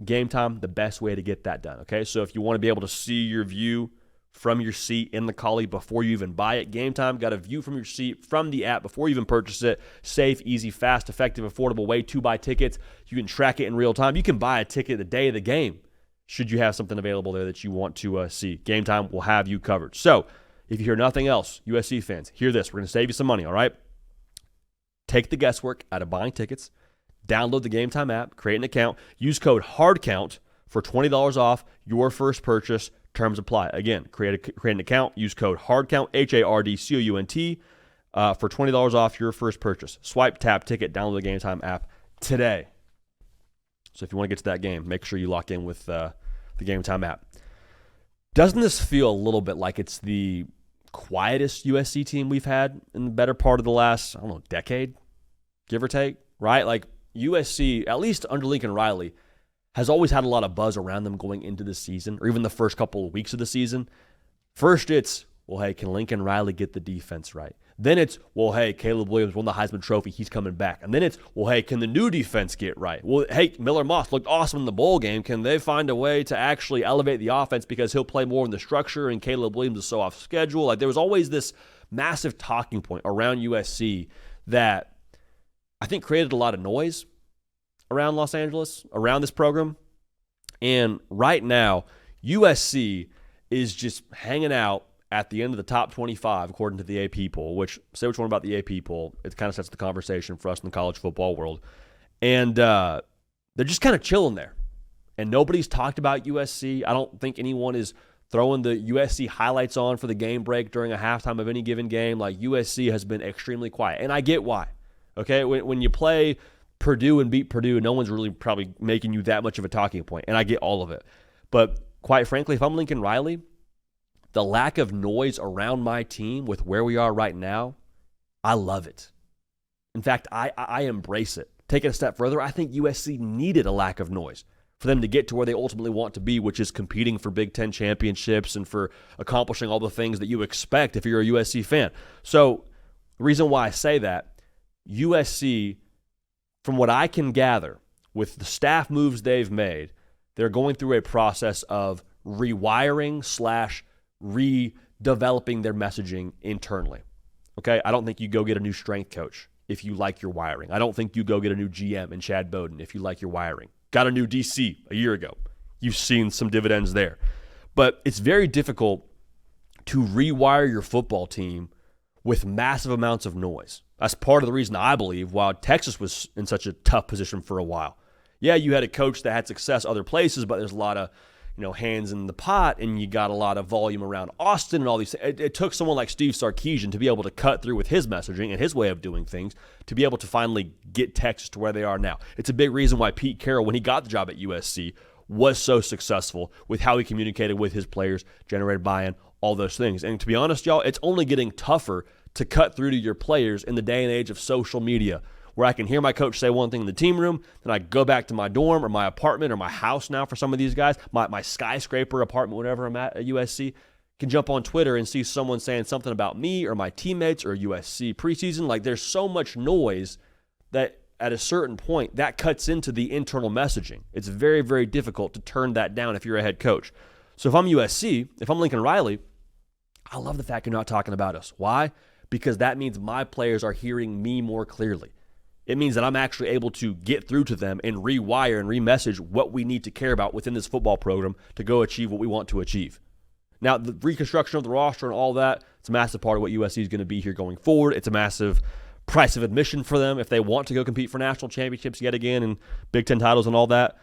Game time, the best way to get that done, okay? So if you want to be able to see your view from your seat in the Collie before you even buy it, Game Time got a view from your seat from the app before you even purchase it. Safe, easy, fast, effective, affordable way to buy tickets. You can track it in real time. You can buy a ticket the day of the game should you have something available there that you want to see. Game Time will have you covered. So if you hear nothing else, USC fans, hear this. We're going to save you some money, all right? Take the guesswork out of buying tickets. Download the Game Time app, create an account, use code HARDCOUNT for $20 off your first purchase. Terms apply. Again, create an account, use code HARDCOUNT, HARDCOUNT, for $20 off your first purchase. Swipe, tap, ticket, download the Game Time app today. So if you want to get to that game, make sure you lock in with the Game Time app. Doesn't this feel a little bit like it's the quietest USC team we've had in the better part of the last, decade, give or take, right? Like USC, at least under Lincoln Riley, has always had a lot of buzz around them going into the season, or even the first couple of weeks of the season. First, it's, well, hey, can Lincoln Riley get the defense right? Then it's, well, hey, Caleb Williams won the Heisman Trophy. He's coming back. And then it's, well, hey, can the new defense get right? Well, hey, Miller Moss looked awesome in the bowl game. Can they find a way to actually elevate the offense because he'll play more in the structure and Caleb Williams is so off schedule? Like there was always this massive talking point around USC that I think created a lot of noise around Los Angeles, around this program. And right now, USC is just hanging out at the end of the top 25, according to the AP poll, which, say what you want about the AP poll, it kind of sets the conversation for us in the college football world. And they're just kind of chilling there. And nobody's talked about USC. I don't think anyone is throwing the USC highlights on for the game break during a halftime of any given game. Like, USC has been extremely quiet, and I get why. Okay, when you play Purdue and beat Purdue, no one's really probably making you that much of a talking point, and I get all of it. But quite frankly, if I'm Lincoln Riley, the lack of noise around my team with where we are right now, I love it. In fact, I embrace it. Take it a step further, I think USC needed a lack of noise for them to get to where they ultimately want to be, which is competing for Big Ten championships and for accomplishing all the things that you expect if you're a USC fan. So the reason why I say that, USC, from what I can gather, with the staff moves they've made, they're going through a process of rewiring / redeveloping their messaging internally. Okay, I don't think you go get a new strength coach if you like your wiring. I don't think you go get a new GM in Chad Bowden if you like your wiring. Got a new DC a year ago. You've seen some dividends there. But it's very difficult to rewire your football team with massive amounts of noise. That's part of the reason I believe why Texas was in such a tough position for a while. Yeah, you had a coach that had success other places, but there's a lot of hands in the pot, and you got a lot of volume around Austin and all these. It took someone like Steve Sarkisian to be able to cut through with his messaging and his way of doing things to be able to finally get Texas to where they are now. It's a big reason why Pete Carroll, when he got the job at USC, was so successful with how he communicated with his players, generated buy-in, all those things. And to be honest, y'all, it's only getting tougher to cut through to your players in the day and age of social media, where I can hear my coach say one thing in the team room, then I go back to my dorm or my apartment or my house now for some of these guys, my skyscraper apartment, whatever I'm at USC, can jump on Twitter and see someone saying something about me or my teammates or USC preseason. Like, there's so much noise that at a certain point, that cuts into the internal messaging. It's very, very difficult to turn that down if you're a head coach. So if I'm USC, if I'm Lincoln Riley, I love the fact you're not talking about us. Why? Because that means my players are hearing me more clearly. It means that I'm actually able to get through to them and rewire and remessage what we need to care about within this football program to go achieve what we want to achieve. Now, the reconstruction of the roster and all that, it's a massive part of what USC is going to be here going forward. It's a massive price of admission for them if they want to go compete for national championships yet again and Big Ten titles and all that.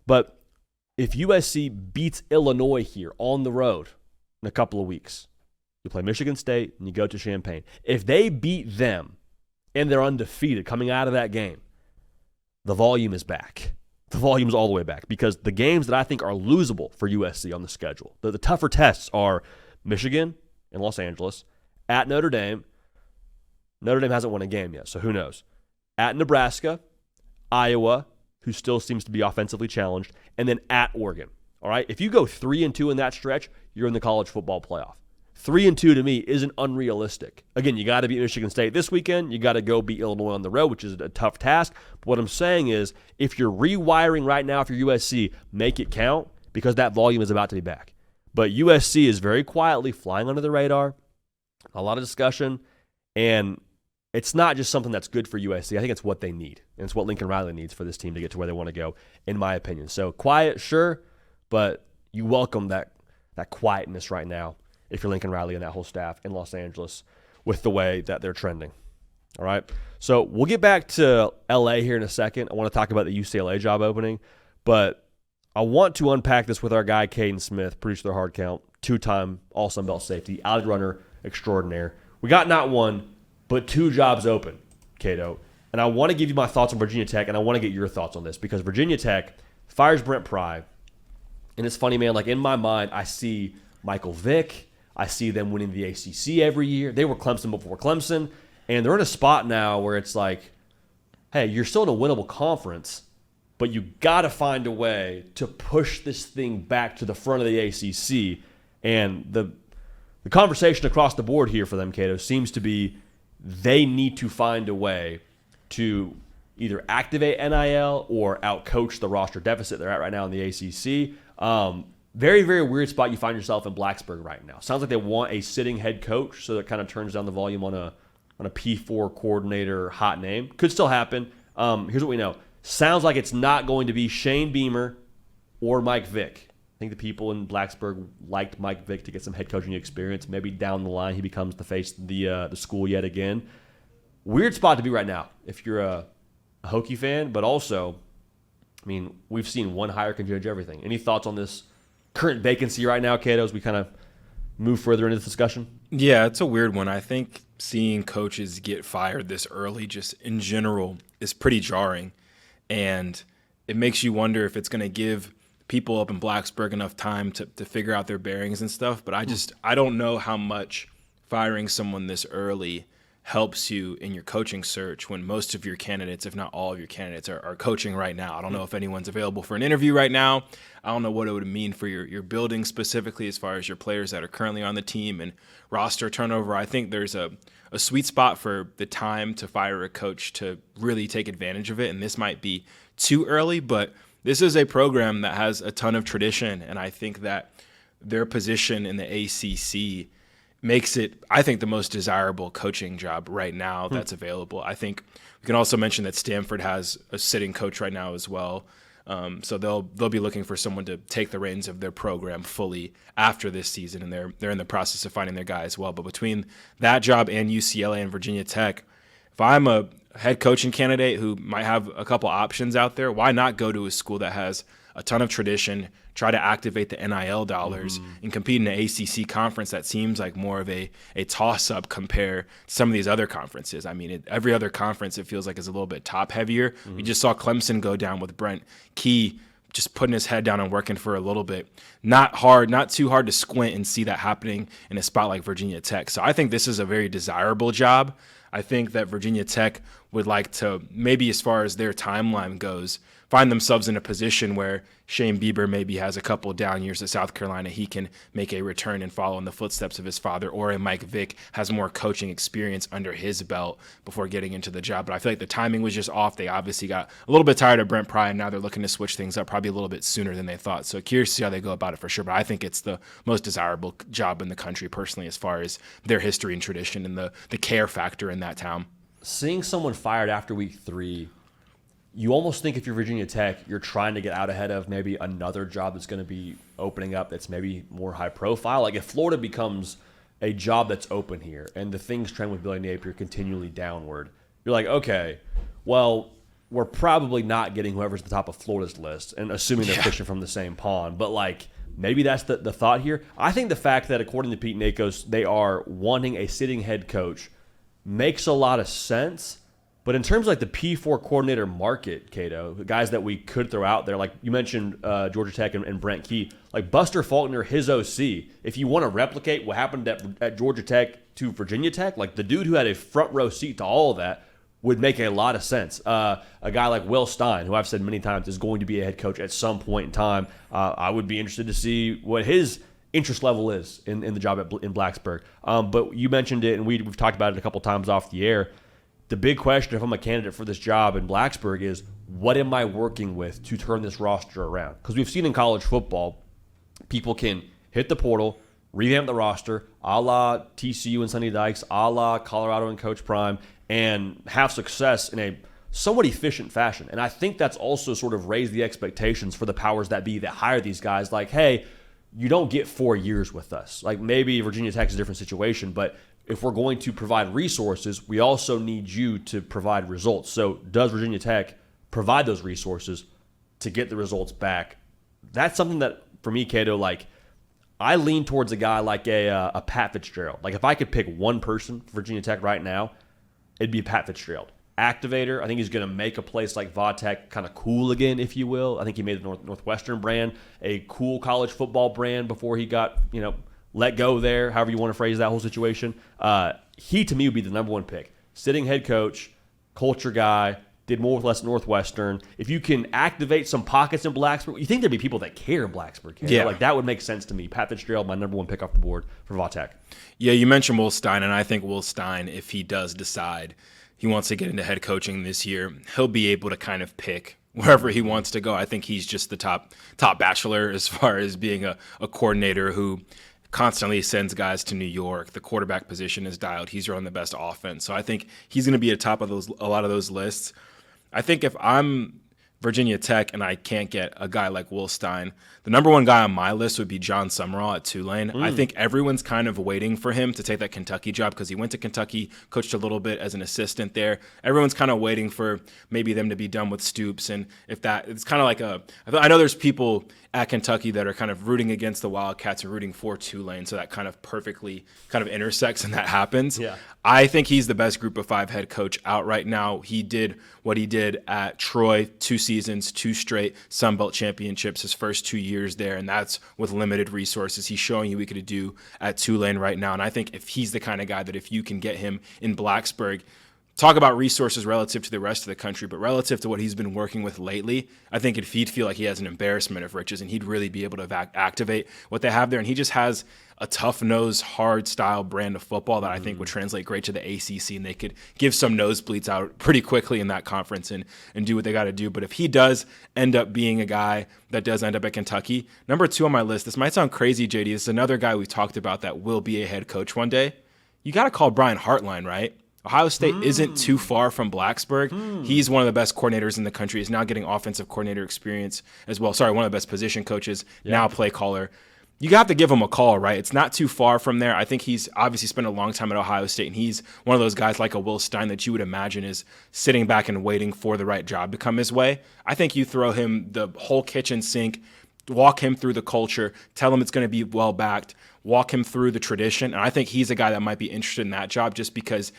But if USC beats Illinois here on the road in a couple of weeks, you play Michigan State and you go to Champaign. If they beat them and they're undefeated coming out of that game, the volume is back. The volume's all the way back because the games that I think are losable for USC on the schedule, the tougher tests are Michigan and Los Angeles, at Notre Dame. Notre Dame hasn't won a game yet, so who knows? At Nebraska, Iowa, who still seems to be offensively challenged, and then at Oregon. All right, if you go 3-2 in that stretch, you're in the college football playoff. 3-2 to me isn't unrealistic. Again, you got to beat Michigan State this weekend. You got to go beat Illinois on the road, which is a tough task. But what I'm saying is, if you're rewiring right now for USC, make it count because that volume is about to be back. But USC is very quietly flying under the radar. A lot of discussion, and it's not just something that's good for USC. I think it's what they need, and it's what Lincoln Riley needs for this team to get to where they want to go, in my opinion. So quiet, sure, but you welcome that quietness right now if you're Lincoln Riley and that whole staff in Los Angeles with the way that they're trending. All right? So we'll get back to LA here in a second. I want to talk about the UCLA job opening, but I want to unpack this with our guy, Caden Smith, producer of the Hard Count, two-time All-Sun Belt safety, alley runner extraordinaire. We got not one, but two jobs open, Cato. And I want to give you my thoughts on Virginia Tech, and I want to get your thoughts on this because Virginia Tech fires Brent Pry. And it's funny, man, like in my mind, I see Michael Vick. I see them winning the ACC every year. They were Clemson before Clemson, and they're in a spot now where it's like, hey, you're still in a winnable conference, but you got to find a way to push this thing back to the front of the ACC. And the conversation across the board here for them, Cato, seems to be they need to find a way to either activate NIL or outcoach the roster deficit they're at right now in the ACC. Very, very weird spot you find yourself in Blacksburg right now. Sounds like they want a sitting head coach, so that kind of turns down the volume on a P4 coordinator hot name. Could still happen. Here's what we know. Sounds like it's not going to be Shane Beamer or Mike Vick. I think the people in Blacksburg liked Mike Vick to get some head coaching experience. Maybe down the line he becomes the face of the school yet again. Weird spot to be right now if you're a Hokie fan, but also, I mean, we've seen one hire can judge everything. Any thoughts on this current vacancy right now, Cato, as we kind of move further into this discussion? Yeah, it's a weird one. I think seeing coaches get fired this early just in general is pretty jarring. And it makes you wonder if it's going to give people up in Blacksburg enough time to figure out their bearings and stuff. But I don't know how much firing someone this early helps you in your coaching search when most of your candidates, if not all of your candidates, are coaching right now. I don't know if anyone's available for an interview right now. I don't know what it would mean for your building specifically as far as your players that are currently on the team and roster turnover. I think there's a sweet spot for the time to fire a coach to really take advantage of it, and this might be too early, but this is a program that has a ton of tradition, and I think that their position in the ACC makes it, I think, the most desirable coaching job right now that's available. I think we can also mention that Stanford has a sitting coach right now as well. So they'll be looking for someone to take the reins of their program fully after this season, and they're in the process of finding their guy as well. But between that job and UCLA and Virginia Tech, if I'm a head coaching candidate who might have a couple options out there, why not go to a school that has a ton of tradition, try to activate the NIL dollars, and compete in an ACC conference that seems like more of a toss-up compared to some of these other conferences. I mean, every other conference, it feels like, is a little bit top-heavier. We just saw Clemson go down with Brent Key just putting his head down and working for a little bit. Not too hard to squint and see that happening in a spot like Virginia Tech. So I think this is a very desirable job. I think that Virginia Tech would like to, maybe as far as their timeline goes, find themselves in a position where Shane Bieber maybe has a couple down years at South Carolina. He can make a return and follow in the footsteps of his father, or a Mike Vick has more coaching experience under his belt before getting into the job. But I feel like the timing was just off. They obviously got a little bit tired of Brent Pry, and now they're looking to switch things up probably a little bit sooner than they thought. So curious to see how they go about it for sure. But I think it's the most desirable job in the country personally as far as their history and tradition and the care factor in that town. Seeing someone fired after week 3, you almost think if you're Virginia Tech, you're trying to get out ahead of maybe another job that's going to be opening up that's maybe more high profile. Like if Florida becomes a job that's open here and the things trend with Billy Napier continually downward, you're like, okay, well, we're probably not getting whoever's at the top of Florida's list, and assuming they're fishing from the same pond. But like maybe that's the thought here. I think the fact that according to Pete Nakos, they are wanting a sitting head coach makes a lot of sense. But in terms of like the P4 coordinator market, Cato, the guys that we could throw out there, like you mentioned Georgia Tech and Brent Key, like Buster Faulkner, his OC, if you want to replicate what happened at Georgia Tech to Virginia Tech, like the dude who had a front row seat to all of that would make a lot of sense. A guy like Will Stein, who I've said many times is going to be a head coach at some point in time, I would be interested to see what his interest level is in the job in Blacksburg. But you mentioned it, and we've talked about it a couple times off the air. The big question, if I'm a candidate for this job in Blacksburg, is what am I working with to turn this roster around? Because we've seen in college football, people can hit the portal, revamp the roster, a la TCU and Sonny Dykes, a la Colorado and Coach Prime, and have success in a somewhat efficient fashion. And I think that's also sort of raised the expectations for the powers that be that hire these guys. Like, hey, you don't get 4 years with us. Like maybe Virginia Tech is a different situation, but if we're going to provide resources, we also need you to provide results. So does Virginia Tech provide those resources to get the results back? That's something that, for me, Cato, like I lean towards a guy like a Pat Fitzgerald. Like if I could pick one person for Virginia Tech right now, it'd be Pat Fitzgerald. Activator. I think he's going to make a place like Vodtech kind of cool again, if you will. I think he made the Northwestern brand a cool college football brand before he got, let go there, however you want to phrase that whole situation. He, to me, would be the number one pick. Sitting head coach, culture guy, did more with less at Northwestern. If you can activate some pockets in Blacksburg, you think there'd be people that care in Blacksburg. Yeah. Like that would make sense to me. Pat Fitzgerald, my number one pick off the board for Vatech. Yeah, you mentioned Will Stein, and I think Will Stein, if he does decide he wants to get into head coaching this year, he'll be able to kind of pick wherever he wants to go. I think he's just the top bachelor as far as being a coordinator who constantly sends guys to New York. The quarterback position is dialed. He's running the best offense. So I think he's going to be at the top of a lot of those lists. I think if I'm Virginia Tech, and I can't get a guy like Will Stein. The number one guy on my list would be John Summerall at Tulane. I think everyone's kind of waiting for him to take that Kentucky job because he went to Kentucky, coached a little bit as an assistant there. Everyone's kind of waiting for maybe them to be done with Stoops. And if that, it's kind of like I know there's people at Kentucky that are kind of rooting against the Wildcats and rooting for Tulane. So that kind of perfectly kind of intersects and that happens. Yeah. I think he's the best Group of 5 head coach out right now. He did what he did at Troy, 2 seasons, 2 straight Sun Belt championships, his first 2 years there, and that's with limited resources. He's showing you what he could do at Tulane right now, and I think if he's the kind of guy that if you can get him in Blacksburg, talk about resources relative to the rest of the country, but relative to what he's been working with lately, I think if he'd feel like he has an embarrassment of riches and he'd really be able to activate what they have there. And he just has a tough-nosed, hard-style brand of football that I think would translate great to the ACC, and they could give some nosebleeds out pretty quickly in that conference and do what they got to do. But if he does end up being a guy that does end up at Kentucky, number 2 on my list, this might sound crazy, JD, this is another guy we've talked about that will be a head coach one day. You got to call Brian Hartline, right? Ohio State isn't too far from Blacksburg. He's one of the best coordinators in the country. He's now getting offensive coordinator experience as well. Sorry, one of the best position coaches, now play caller. You got to give him a call, right? It's not too far from there. I think he's obviously spent a long time at Ohio State, and he's one of those guys like a Will Stein that you would imagine is sitting back and waiting for the right job to come his way. I think you throw him the whole kitchen sink, walk him through the culture, tell him it's going to be well-backed, walk him through the tradition. And I think he's a guy that might be interested in that job just because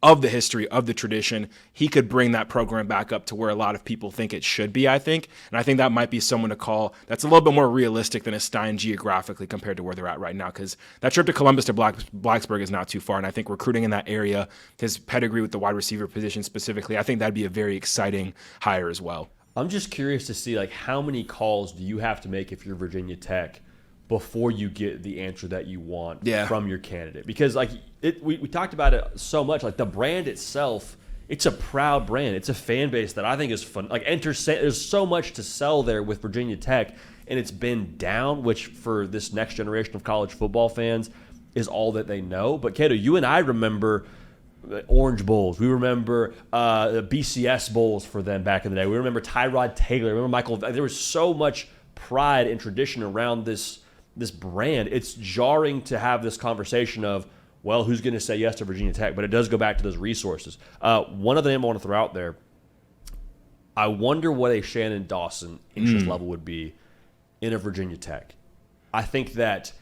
of the history of the tradition. He could bring that program back up to where a lot of people think it should be, I think. And I think that might be someone to call that's a little bit more realistic than a Stein geographically compared to where they're at right now, because that trip to Columbus to Blacksburg is not too far. And I think recruiting in that area, his pedigree with the wide receiver position specifically, I think that'd be a very exciting hire as well. I'm just curious to see, like, how many calls do you have to make if you're Virginia Tech before you get the answer that you want from your candidate? Because, like, we talked about it so much. Like, the brand itself, it's a proud brand. It's a fan base that I think is fun. Like, there's so much to sell there with Virginia Tech, and it's been down, which for this next generation of college football fans is all that they know. But, Cato, you and I remember Orange Bowls. We remember the BCS Bowls for them back in the day. We remember Tyrod Taylor. We remember Michael. There was so much pride and tradition around this brand. It's jarring to have this conversation of, well, who's going to say yes to Virginia Tech? But it does go back to those resources. One other name I want to throw out there, I wonder what a Shannon Dawson interest level would be in a Virginia Tech. I think that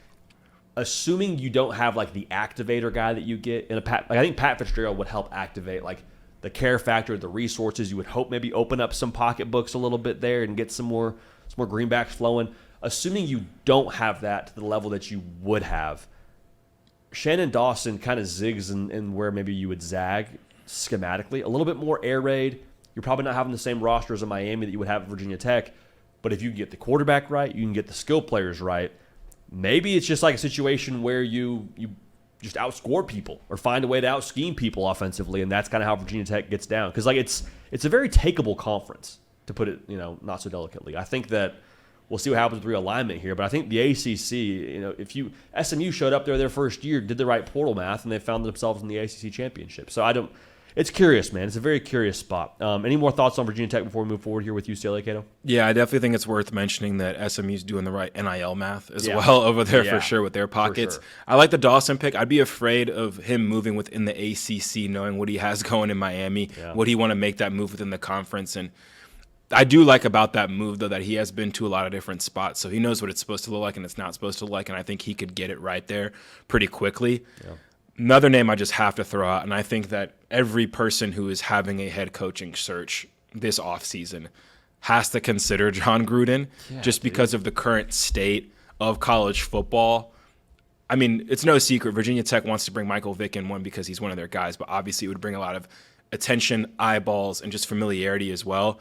assuming you don't have like the activator guy that you get in I think Pat Fitzgerald would help activate like the care factor, the resources. You would hope maybe open up some pocketbooks a little bit there and get some more greenbacks flowing. Assuming you don't have that to the level that you would have, Shannon Dawson kind of zigs in where maybe you would zag schematically. A little bit more air raid. You're probably not having the same roster as a Miami that you would have at Virginia Tech, but if you can get the quarterback right, you can get the skill players right. Maybe it's just like a situation where you just outscore people or find a way to out-scheme people offensively, and that's kind of how Virginia Tech gets down. Because like it's a very takeable conference, to put it not so delicately. I think that we'll see what happens with realignment here, but I think the ACC, if SMU showed up there their first year, did the right portal math, and they found themselves in the ACC championship. So it's curious, man. It's a very curious spot. Any more thoughts on Virginia Tech before we move forward here with UCLA, Cato? Yeah, I definitely think it's worth mentioning that SMU's doing the right NIL math as well over there for sure with their pockets. Sure. I like the Dawson pick. I'd be afraid of him moving within the ACC, knowing what he has going in Miami, would he want to make that move within the conference. And I do like about that move, though, that he has been to a lot of different spots, so he knows what it's supposed to look like and it's not supposed to look like, and I think he could get it right there pretty quickly. Yeah. Another name I just have to throw out, and I think that every person who is having a head coaching search this offseason has to consider John Gruden just because of the current state of college football. I mean, it's no secret Virginia Tech wants to bring Michael Vick in, one, because he's one of their guys, but obviously it would bring a lot of attention, eyeballs, and just familiarity as well.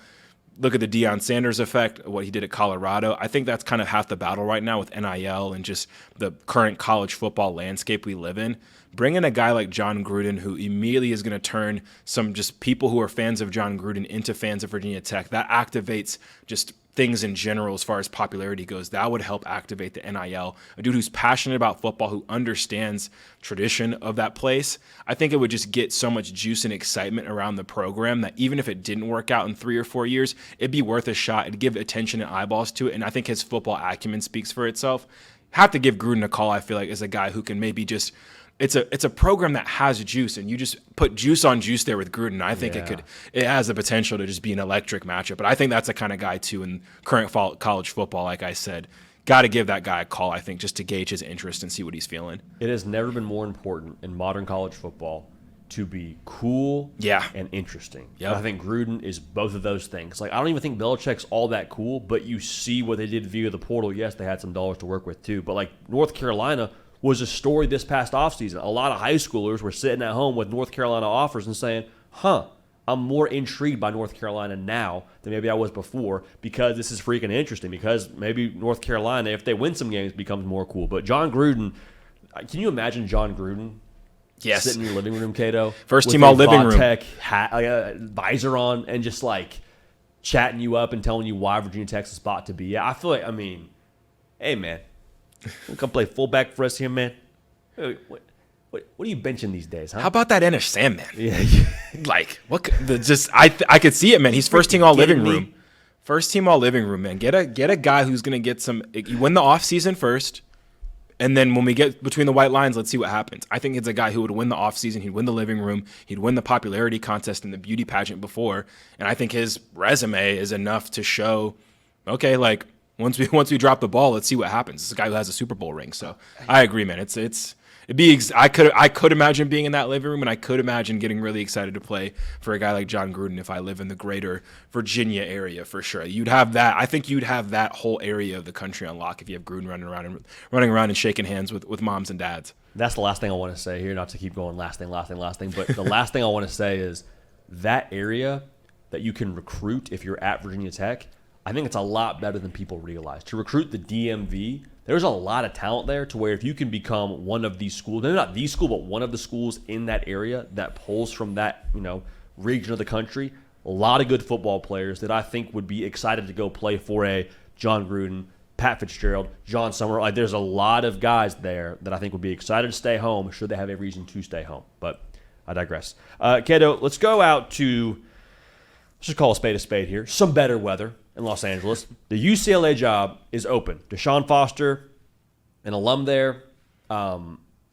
Look at the Deion Sanders effect, what he did at Colorado. I think that's kind of half the battle right now with NIL and just the current college football landscape we live in. Bring in a guy like John Gruden, who immediately is going to turn some just people who are fans of John Gruden into fans of Virginia Tech. That activates just things in general as far as popularity goes. That would help activate the NIL. A dude who's passionate about football, who understands tradition of that place. I think it would just get so much juice and excitement around the program that even if it didn't work out in 3 or 4 years, it'd be worth a shot. It'd give attention and eyeballs to it. And I think his football acumen speaks for itself. Have to give Gruden a call, I feel like, as a guy who can maybe just – it's a program that has juice, and you just put juice on juice there with Gruden. I think it has the potential to just be an electric matchup. But I think that's the kind of guy, too, in current college football, like I said. Got to give that guy a call, I think, just to gauge his interest and see what he's feeling. It has never been more important in modern college football to be cool and interesting. Yep. I think Gruden is both of those things. Like, I don't even think Belichick's all that cool, but you see what they did via the portal. Yes, they had some dollars to work with, too. But, like, North Carolina was a story this past offseason. A lot of high schoolers were sitting at home with North Carolina offers and saying, I'm more intrigued by North Carolina now than maybe I was before because this is freaking interesting, because maybe North Carolina, if they win some games, becomes more cool. But John Gruden, can you imagine John Gruden sitting in your living room, Cato? First team all living room. Tech hat, visor on, and just like chatting you up and telling you why Virginia Tech's the spot to be. Yeah, I feel like, hey, man. Come play fullback for us here, man. What are you benching these days, huh? How about that Ennis Sandman? Yeah. Like, what? I could see it, man. He's first team all living room. First team all living room, man. Get a guy who's going to get some – you win the offseason first, and then when we get between the white lines, let's see what happens. I think it's a guy who would win the offseason. He'd win the living room. He'd win the popularity contest and the beauty pageant before. And I think his resume is enough to show, okay, like – Once we drop the ball, let's see what happens. It's a guy who has a Super Bowl ring, so I agree, man. I could imagine being in that living room, and I could imagine getting really excited to play for a guy like John Gruden if I live in the greater Virginia area for sure. You'd have that. I think you'd have that whole area of the country on lock if you have Gruden running around and shaking hands with moms and dads. That's the last thing I want to say here. Not to keep going, last thing. But the last thing I want to say is that area that you can recruit if you're at Virginia Tech. I think it's a lot better than people realize. To recruit the DMV, there's a lot of talent there to where if you can become one of these schools, maybe not the school, but one of the schools in that area that pulls from that, region of the country, a lot of good football players that I think would be excited to go play for a John Gruden, Pat Fitzgerald, John Summer. Like, there's a lot of guys there that I think would be excited to stay home should they have a reason to stay home. But I digress. Cato, let's go out to, let's just call a spade here, some better weather in Los Angeles. The UCLA job is open. Deshaun Foster, an alum there.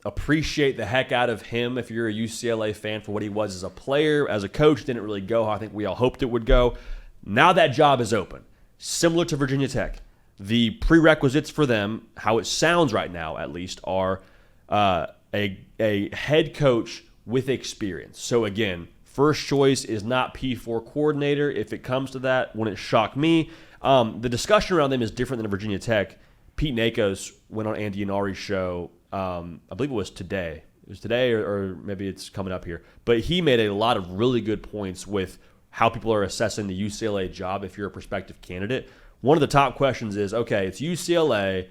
Appreciate the heck out of him if you're a UCLA fan for what he was as a player. As a coach, didn't really go how I think we all hoped it would go. Now that job is open. Similar to Virginia Tech. The prerequisites for them, how it sounds right now at least, are a head coach with experience. So again, first choice is not P4 coordinator. If it comes to that, wouldn't shock me. The discussion around them is different than Virginia Tech. Pete Nakos went on Andy Inari's show, I believe it was today. It was today or maybe it's coming up here. But he made a lot of really good points with how people are assessing the UCLA job if you're a prospective candidate. One of the top questions is, okay, it's UCLA,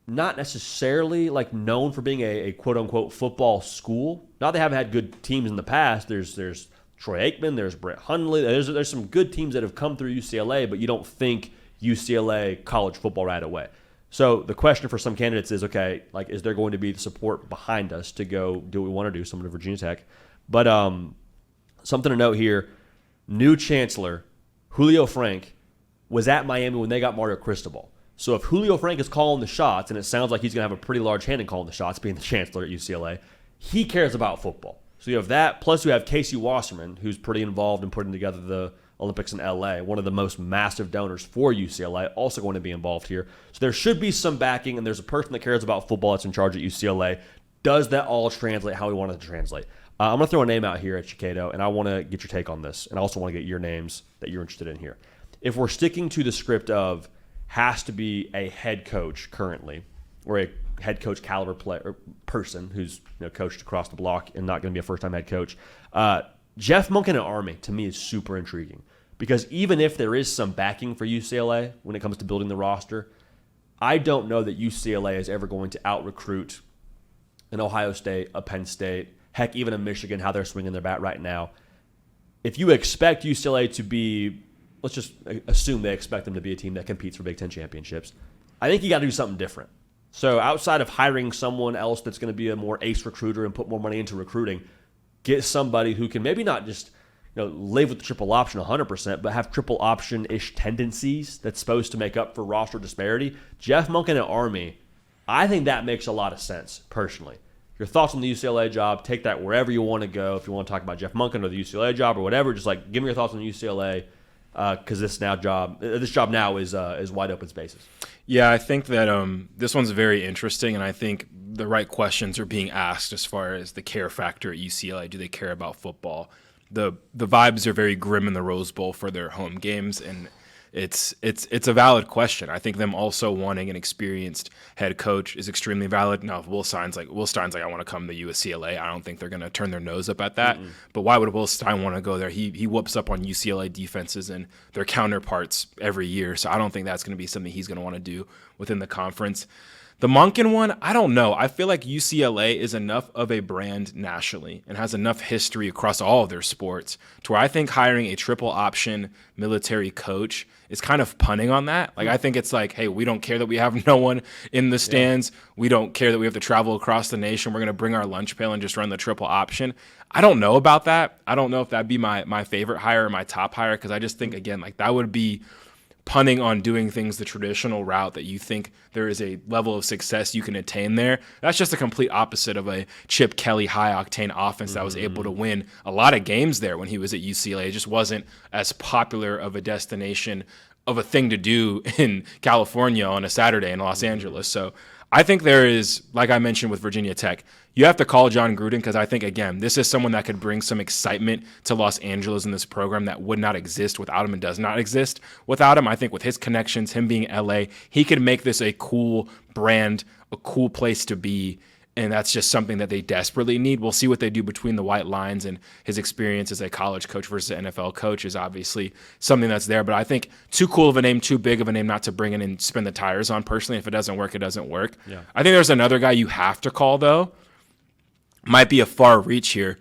not necessarily like known for being a quote-unquote football school. Not they haven't had good teams in the past. There's Troy Aikman, there's Brett Hundley. There's some good teams that have come through UCLA, but you don't think UCLA college football right away. So the question for some candidates is, okay, like, is there going to be the support behind us to go do what we want to do, similar to Virginia Tech? But something to note here, new chancellor, Julio Frank, was at Miami when they got Mario Cristobal. So if Julio Frank is calling the shots, and it sounds like he's going to have a pretty large hand in calling the shots, being the chancellor at UCLA, he cares about football. So you have that, plus you have Casey Wasserman, who's pretty involved in putting together the Olympics in LA, one of the most massive donors for UCLA, also going to be involved here. So there should be some backing, and there's a person that cares about football that's in charge at UCLA. Does that all translate how we want it to translate? I'm going to throw a name out here at Chicago, and I want to get your take on this, and I also want to get your names that you're interested in here. If we're sticking to the script of has to be a head coach currently, or a head coach caliber player person who's coached across the block and not going to be a first-time head coach, Jeff Monken at Army, to me, is super intriguing. Because even if there is some backing for UCLA when it comes to building the roster, I don't know that UCLA is ever going to out-recruit an Ohio State, a Penn State, heck, even a Michigan, how they're swinging their bat right now. If you expect UCLA to be, let's just assume they expect them to be a team that competes for Big Ten championships. I think you got to do something different. So outside of hiring someone else that's going to be a more ace recruiter and put more money into recruiting, get somebody who can maybe not just live with the triple option 100%, but have triple option-ish tendencies that's supposed to make up for roster disparity. Jeff Monken at Army, I think that makes a lot of sense, personally. Your thoughts on the UCLA job, take that wherever you want to go. If you want to talk about Jeff Monken or the UCLA job or whatever, just like give me your thoughts on the UCLA because this job now is wide open spaces. Yeah, I think that this one's very interesting, and I think the right questions are being asked as far as the care factor at UCLA. Do they care about football? The vibes are very grim in the Rose Bowl for their home games, and it's a valid question. I think them also wanting an experienced head coach is extremely valid. Now, if Will Stein's like, I want to come to UCLA, I don't think they're going to turn their nose up at that. Mm-mm. But why would Will Stein want to go there? He whoops up on UCLA defenses and their counterparts every year, so I don't think that's going to be something he's going to want to do within the conference. The Monken one, I don't know. I feel like UCLA is enough of a brand nationally and has enough history across all of their sports to where I think hiring a triple option military coach is kind of punting on that. Like, I think it's like, hey, we don't care that we have no one in the stands. Yeah. We don't care that we have to travel across the nation. We're going to bring our lunch pail and just run the triple option. I don't know about that. I don't know if that'd be my favorite hire or my top hire, because I just think, again, like that would be punting on doing things the traditional route that you think there is a level of success you can attain there. That's just a complete opposite of a Chip Kelly high-octane offense that was able to win a lot of games there when he was at UCLA. It just wasn't as popular of a destination of a thing to do in California on a Saturday in Los Angeles. So I think there is, like I mentioned with Virginia Tech, you have to call John Gruden because I think, again, this is someone that could bring some excitement to Los Angeles in this program that would not exist without him and does not exist without him. I think with his connections, him being LA, he could make this a cool brand, a cool place to be, and that's just something that they desperately need. We'll see what they do between the white lines, and his experience as a college coach versus an NFL coach is obviously something that's there. But I think too cool of a name, too big of a name not to bring in and spin the tires on personally. If it doesn't work, it doesn't work. Yeah. I think there's another guy you have to call, though. Might be a far reach here,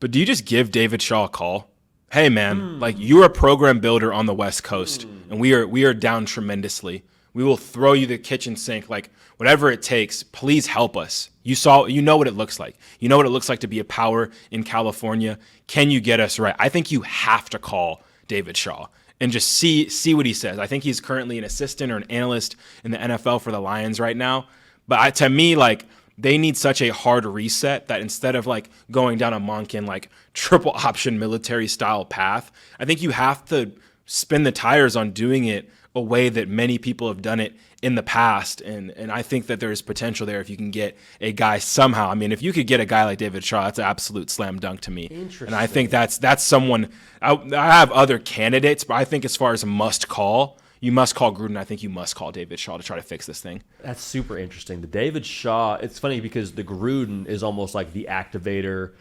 but do you just give David Shaw a call? Hey, man, like you're a program builder on the West Coast, and we are down tremendously. We will throw you the kitchen sink, like whatever it takes. Please help us. You know what it looks like. You know what it looks like to be a power in California. Can you get us right? I think you have to call David Shaw and just see what he says. I think he's currently an assistant or an analyst in the NFL for the Lions right now. But to me, like, they need such a hard reset that instead of like going down a Monken like triple option military style path, I think you have to spin the tires on doing it a way that many people have done it in the past. And I think that there's potential there if you can get a guy somehow. I mean, if you could get a guy like David Shaw, that's an absolute slam dunk to me. And I think that's someone I have other candidates, but I think as far as a must call, you must call Gruden. I think you must call David Shaw to try to fix this thing. That's super interesting. The David Shaw, it's funny because the Gruden is almost like the activator,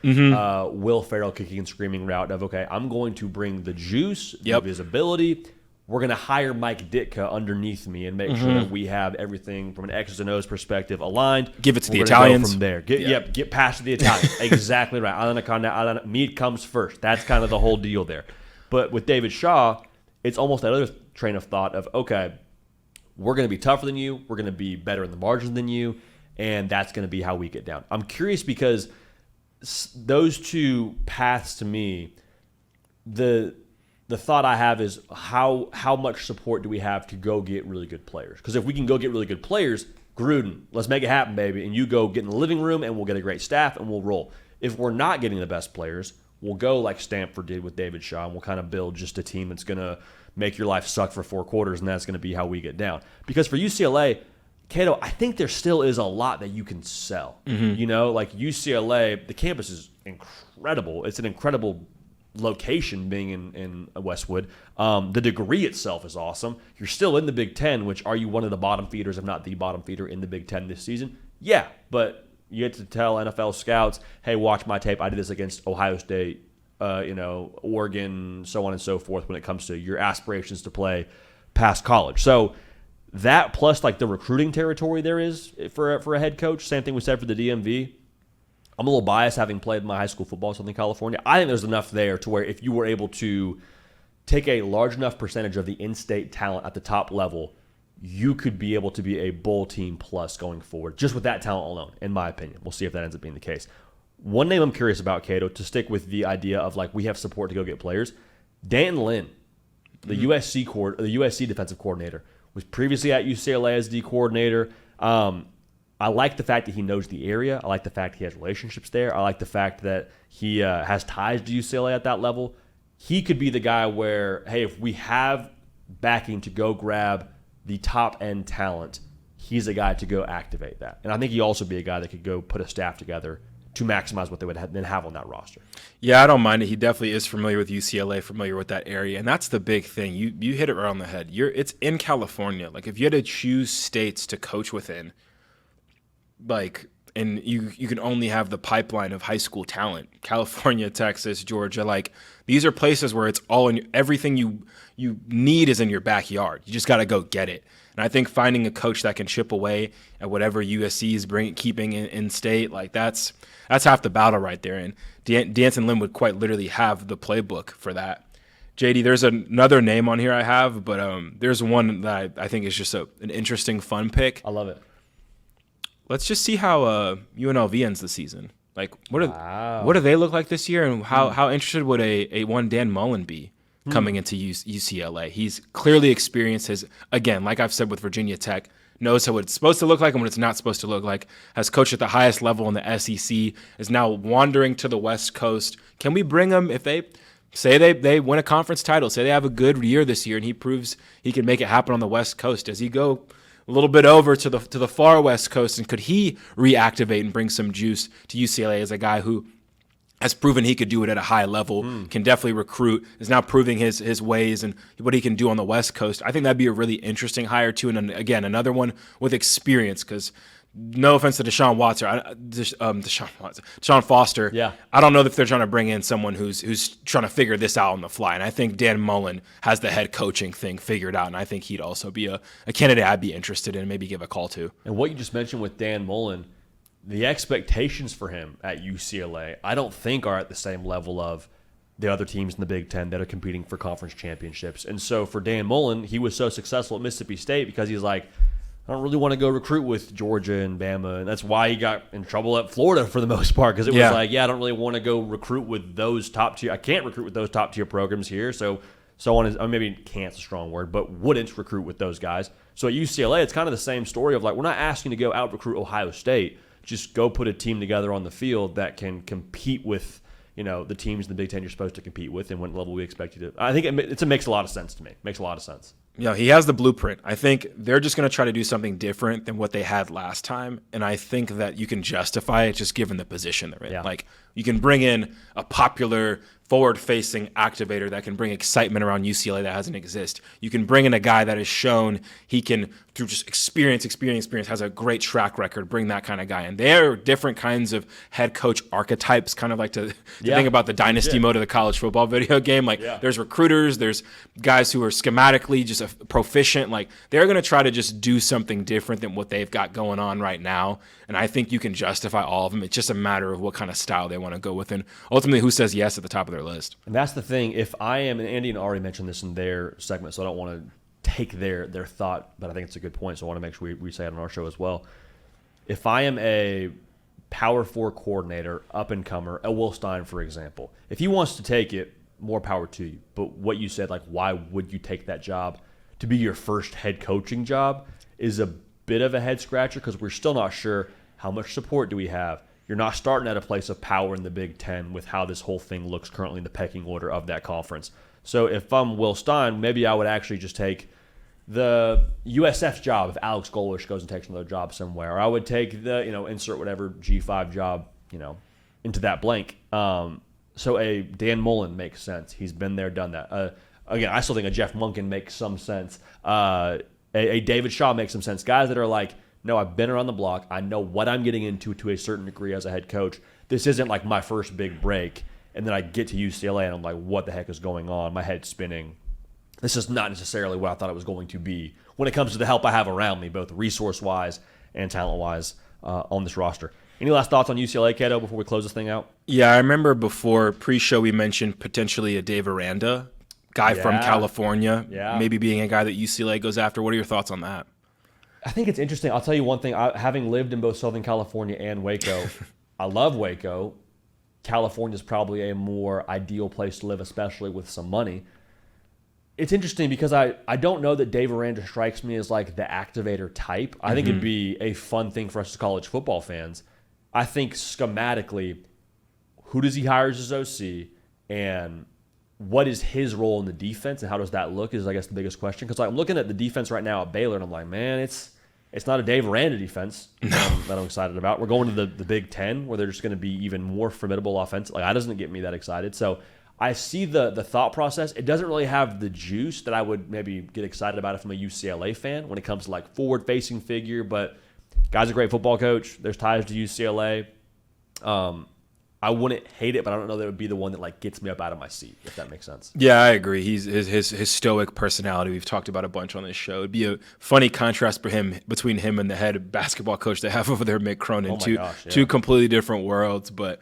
Will Ferrell kicking and screaming route of, okay, I'm going to bring the juice, the visibility. We're going to hire Mike Ditka underneath me and make sure that we have everything from an X's and O's perspective aligned. Give it to the Italians. Go from there. Get past the Italians. Exactly right. Meat comes first. That's kind of the whole deal there. But with David Shaw, it's almost that other train of thought of, okay, we're going to be tougher than you, we're going to be better in the margins than you, and that's going to be how we get down. I'm curious because those two paths to me, the thought I have is how much support do we have to go get really good players? Because if we can go get really good players, Gruden, let's make it happen, baby, and you go get in the living room and we'll get a great staff and we'll roll. If we're not getting the best players, we'll go like Stanford did with David Shaw, and we'll kind of build just a team that's going to make your life suck for 4 quarters, and that's going to be how we get down. Because for UCLA, Cato, I think there still is a lot that you can sell. You know, like UCLA, the campus is incredible. It's an incredible location being in Westwood. The degree itself is awesome. You're still in the Big Ten, which are you one of the bottom feeders, if not the bottom feeder in the Big Ten this season? Yeah, but you get to tell NFL scouts, hey, watch my tape. I did this against Ohio State, Oregon, so on and so forth when it comes to your aspirations to play past college. So that plus like the recruiting territory there is for a head coach. Same thing we said for the DMV. I'm a little biased having played my high school football in Southern California. I think there's enough there to where if you were able to take a large enough percentage of the in-state talent at the top level, you could be able to be a bowl team plus going forward, just with that talent alone, in my opinion. We'll see if that ends up being the case. One name I'm curious about, Cato, to stick with the idea of like we have support to go get players. Dan Lynn, the USC defensive coordinator, was previously at UCLA as D coordinator. I like the fact that he knows the area. I like the fact he has relationships there. I like the fact that he has ties to UCLA at that level. He could be the guy where, hey, if we have backing to go grab the top-end talent, he's a guy to go activate that. And I think he'd also be a guy that could go put a staff together to maximize what they would then have on that roster. Yeah, I don't mind it. He definitely is familiar with UCLA, familiar with that area, and that's the big thing. You hit it right on the head. It's in California. Like, if you had to choose states to coach within, like, and you can only have the pipeline of high school talent, California, Texas, Georgia, like, these are places where it's all in everything you need is in your backyard. You just got to go get it. And I think finding a coach that can chip away at whatever USC is keeping in state, like that's half the battle right there. And D'Anton Lynn would quite literally have the playbook for that. JD, there's another name on here I have, but there's one that I think is just an interesting, fun pick. I love it. Let's just see how UNLV ends the season. Like, what do they look like this year, and how interested would a one Dan Mullen be coming into UCLA? He's clearly experienced his, again, like I've said with Virginia Tech, knows how it's supposed to look like and what it's not supposed to look like, has coached at the highest level in the SEC, is now wandering to the West Coast. Can we bring him if they say they win a conference title, say they have a good year this year, and he proves he can make it happen on the West Coast? Does he go a little bit over to the far West Coast, and could he reactivate and bring some juice to UCLA as a guy who has proven he could do it at a high level, can definitely recruit, is now proving his ways and what he can do on the West Coast? I think that'd be a really interesting hire too, and again, another one with experience, because no offense to Deshaun Foster. Yeah. I don't know if they're trying to bring in someone who's trying to figure this out on the fly. And I think Dan Mullen has the head coaching thing figured out. And I think he'd also be a candidate I'd be interested in, maybe give a call to. And what you just mentioned with Dan Mullen, the expectations for him at UCLA, I don't think are at the same level of the other teams in the Big Ten that are competing for conference championships. And so for Dan Mullen, he was so successful at Mississippi State because he's like, I don't really want to go recruit with Georgia and Bama. And that's why he got in trouble at Florida for the most part, because it was like, I don't really want to go recruit with those top tier. I can't recruit with those top tier programs here. So on maybe can't's a strong word, but wouldn't recruit with those guys. So at UCLA, it's kind of the same story of like, we're not asking you to go out recruit Ohio State. Just go put a team together on the field that can compete with, the teams in the Big Ten you're supposed to compete with and what level we expect you to. I think it makes a lot of sense to me. Makes a lot of sense. Yeah, he has the blueprint. I think they're just going to try to do something different than what they had last time, and I think that you can justify it just given the position they're in. Yeah. Like, you can bring in a popular forward-facing activator that can bring excitement around UCLA that hasn't exist. You can bring in a guy that has shown he can, through just experience, has a great track record, bring that kind of guy in. There are different kinds of head coach archetypes, kind of like to think about the dynasty mode of the college football video game. Like, there's recruiters, there's guys who are schematically just proficient. Like, they're going to try to just do something different than what they've got going on right now. And I think you can justify all of them. It's just a matter of what kind of style they want to go with, and ultimately who says yes at the top of their list. And that's the thing. If I am, and Andy and already mentioned this in their segment, so I don't want to take their thought, but I think it's a good point, so I want to make sure we say it on our show as well. If I am a Power 4 coordinator, up-and-comer, a Will Stein, for example, if he wants to take it, more power to you. But what you said, like, why would you take that job to be your first head coaching job, is a bit of a head-scratcher, because we're still not sure how much support do we have. You're not starting at a place of power in the Big Ten with how this whole thing looks currently in the pecking order of that conference. So if I'm Will Stein, maybe I would actually just take the USF's job if Alex Golesh goes and takes another job somewhere. Or I would take the, insert whatever G5 job, into that blank. So a Dan Mullen makes sense. He's been there, done that. Again, I still think a Jeff Monken makes some sense. A David Shaw makes some sense. Guys that are like, no, I've been around the block. I know what I'm getting into to a certain degree as a head coach. This isn't like my first big break, and then I get to UCLA and I'm like, what the heck is going on? My head's spinning. This is not necessarily what I thought it was going to be when it comes to the help I have around me, both resource-wise and talent-wise on this roster. Any last thoughts on UCLA, Cato, before we close this thing out? Yeah, I remember before pre-show we mentioned potentially a Dave Aranda guy from California, Yeah. maybe being a guy that UCLA goes after. What are your thoughts on that? I think it's interesting. I'll tell you one thing. Having lived in both Southern California and Waco, I love Waco. California is probably a more ideal place to live, especially with some money. It's interesting because I don't know that Dave Aranda strikes me as like the activator type. I think it'd be a fun thing for us as college football fans. I think schematically, who does he hire as his OC, and what is his role in the defense, and how does that look is, I guess, the biggest question. Because I'm looking at the defense right now at Baylor, and I'm like, man, it's not a Dave Aranda defense that I'm excited about. We're going to the Big Ten, where they're just going to be even more formidable offense. Like, that doesn't get me that excited. So I see the thought process. It doesn't really have the juice that I would maybe get excited about if I'm a UCLA fan when it comes to like forward-facing figure. But guy's a great football coach. There's ties to UCLA. I wouldn't hate it, but I don't know that it would be the one that like gets me up out of my seat, if that makes sense. Yeah, I agree. His stoic personality, we've talked about a bunch on this show. It'd be a funny contrast for him between him and the head basketball coach they have over there, Mick Cronin. Two completely different worlds. But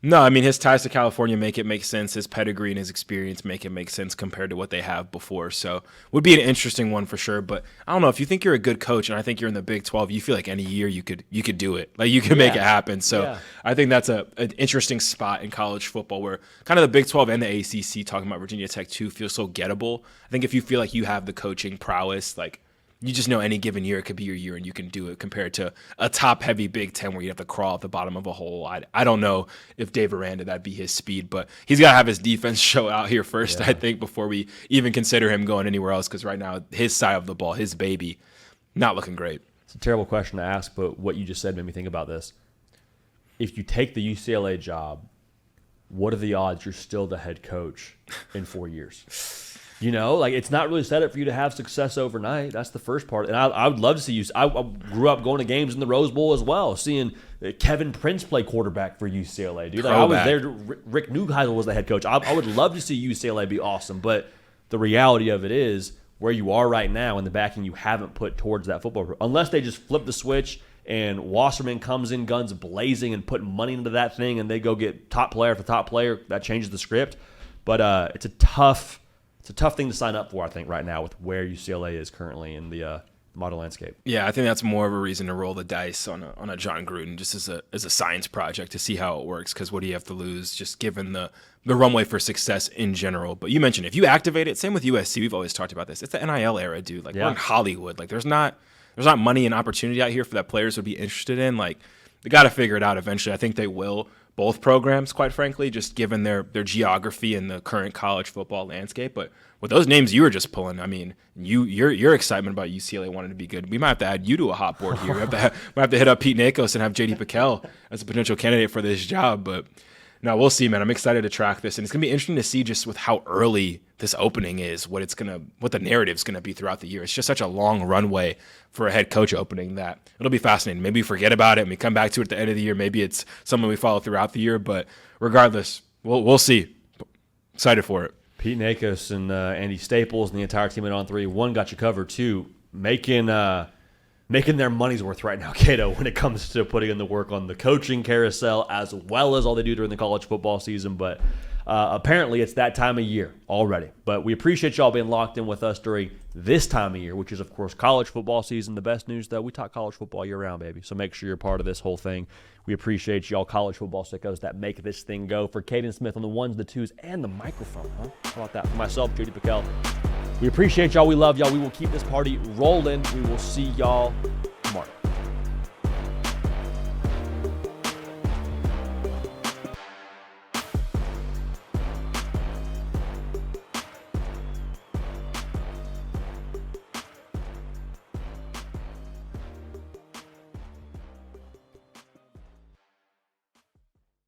no, I mean, his ties to California make it make sense. His pedigree and his experience make it make sense compared to what they have before. So would be an interesting one for sure. But I don't know, if you think you're a good coach and I think you're in the Big 12, you feel like any year you could do it. Like, you can make it happen. So I think that's an interesting spot in college football, where kind of the Big 12 and the ACC, talking about Virginia Tech too, feel so gettable. I think if you feel like you have the coaching prowess, like, you just know any given year it could be your year and you can do it, compared to a top-heavy Big Ten where you have to crawl at the bottom of a hole. I don't know if Dave Aranda, that'd be his speed, but he's got to have his defense show out here first, I think, before we even consider him going anywhere else, because right now his side of the ball, his baby, not looking great. It's a terrible question to ask, but what you just said made me think about this. If you take the UCLA job, what are the odds you're still the head coach in 4 years? You know, like, it's not really set up for you to have success overnight. That's the first part. And I would love to see you. I grew up going to games in the Rose Bowl as well, seeing Kevin Prince play quarterback for UCLA. Dude, like, I was there. Rick Neuheisel was the head coach. I would love to see UCLA be awesome. But the reality of it is, where you are right now and the backing you haven't put towards that football, unless they just flip the switch and Wasserman comes in guns blazing and putting money into that thing and they go get top player after top player, that changes the script. But it's a tough thing to sign up for, I think, right now with where UCLA is currently in the modern landscape. Yeah, I think that's more of a reason to roll the dice on a John Gruden, just as a science project to see how it works, because what do you have to lose, just given the runway for success in general. But you mentioned, if you activate it, same with USC, we've always talked about this. It's the NIL era, dude. Like, we're in Hollywood. Like, there's not money and opportunity out here for that players would be interested in. Like, they got to figure it out eventually. I think they will. Both programs, quite frankly, just given their geography and the current college football landscape. But with those names you were just pulling, I mean, your excitement about UCLA wanting to be good, we might have to add you to a hot board here. We might have to hit up Pete Nakos and have J.D. Piquel as a potential candidate for this job. But no, we'll see, man. I'm excited to track this, and it's gonna be interesting to see just with how early this opening is, what the narrative's gonna be throughout the year. It's just such a long runway for a head coach opening that it'll be fascinating. Maybe we forget about it and we come back to it at the end of the year. Maybe it's someone we follow throughout the year, but regardless, we'll see. Excited for it. Pete Nakos and Andy Staples and the entire team at On 3, one, got you covered, two, making their money's worth right now, Cato, when it comes to putting in the work on the coaching carousel, as well as all they do during the college football season. But apparently it's that time of year already. But we appreciate y'all being locked in with us during this time of year, which is, of course, college football season. The best news, though, we talk college football year-round, baby. So make sure you're part of this whole thing. We appreciate y'all college football sickos that make this thing go. For Caden Smith on the ones, the twos, and the microphone, huh? How about that? For myself, J.D. Piquel. We appreciate y'all. We love y'all. We will keep this party rolling. We will see y'all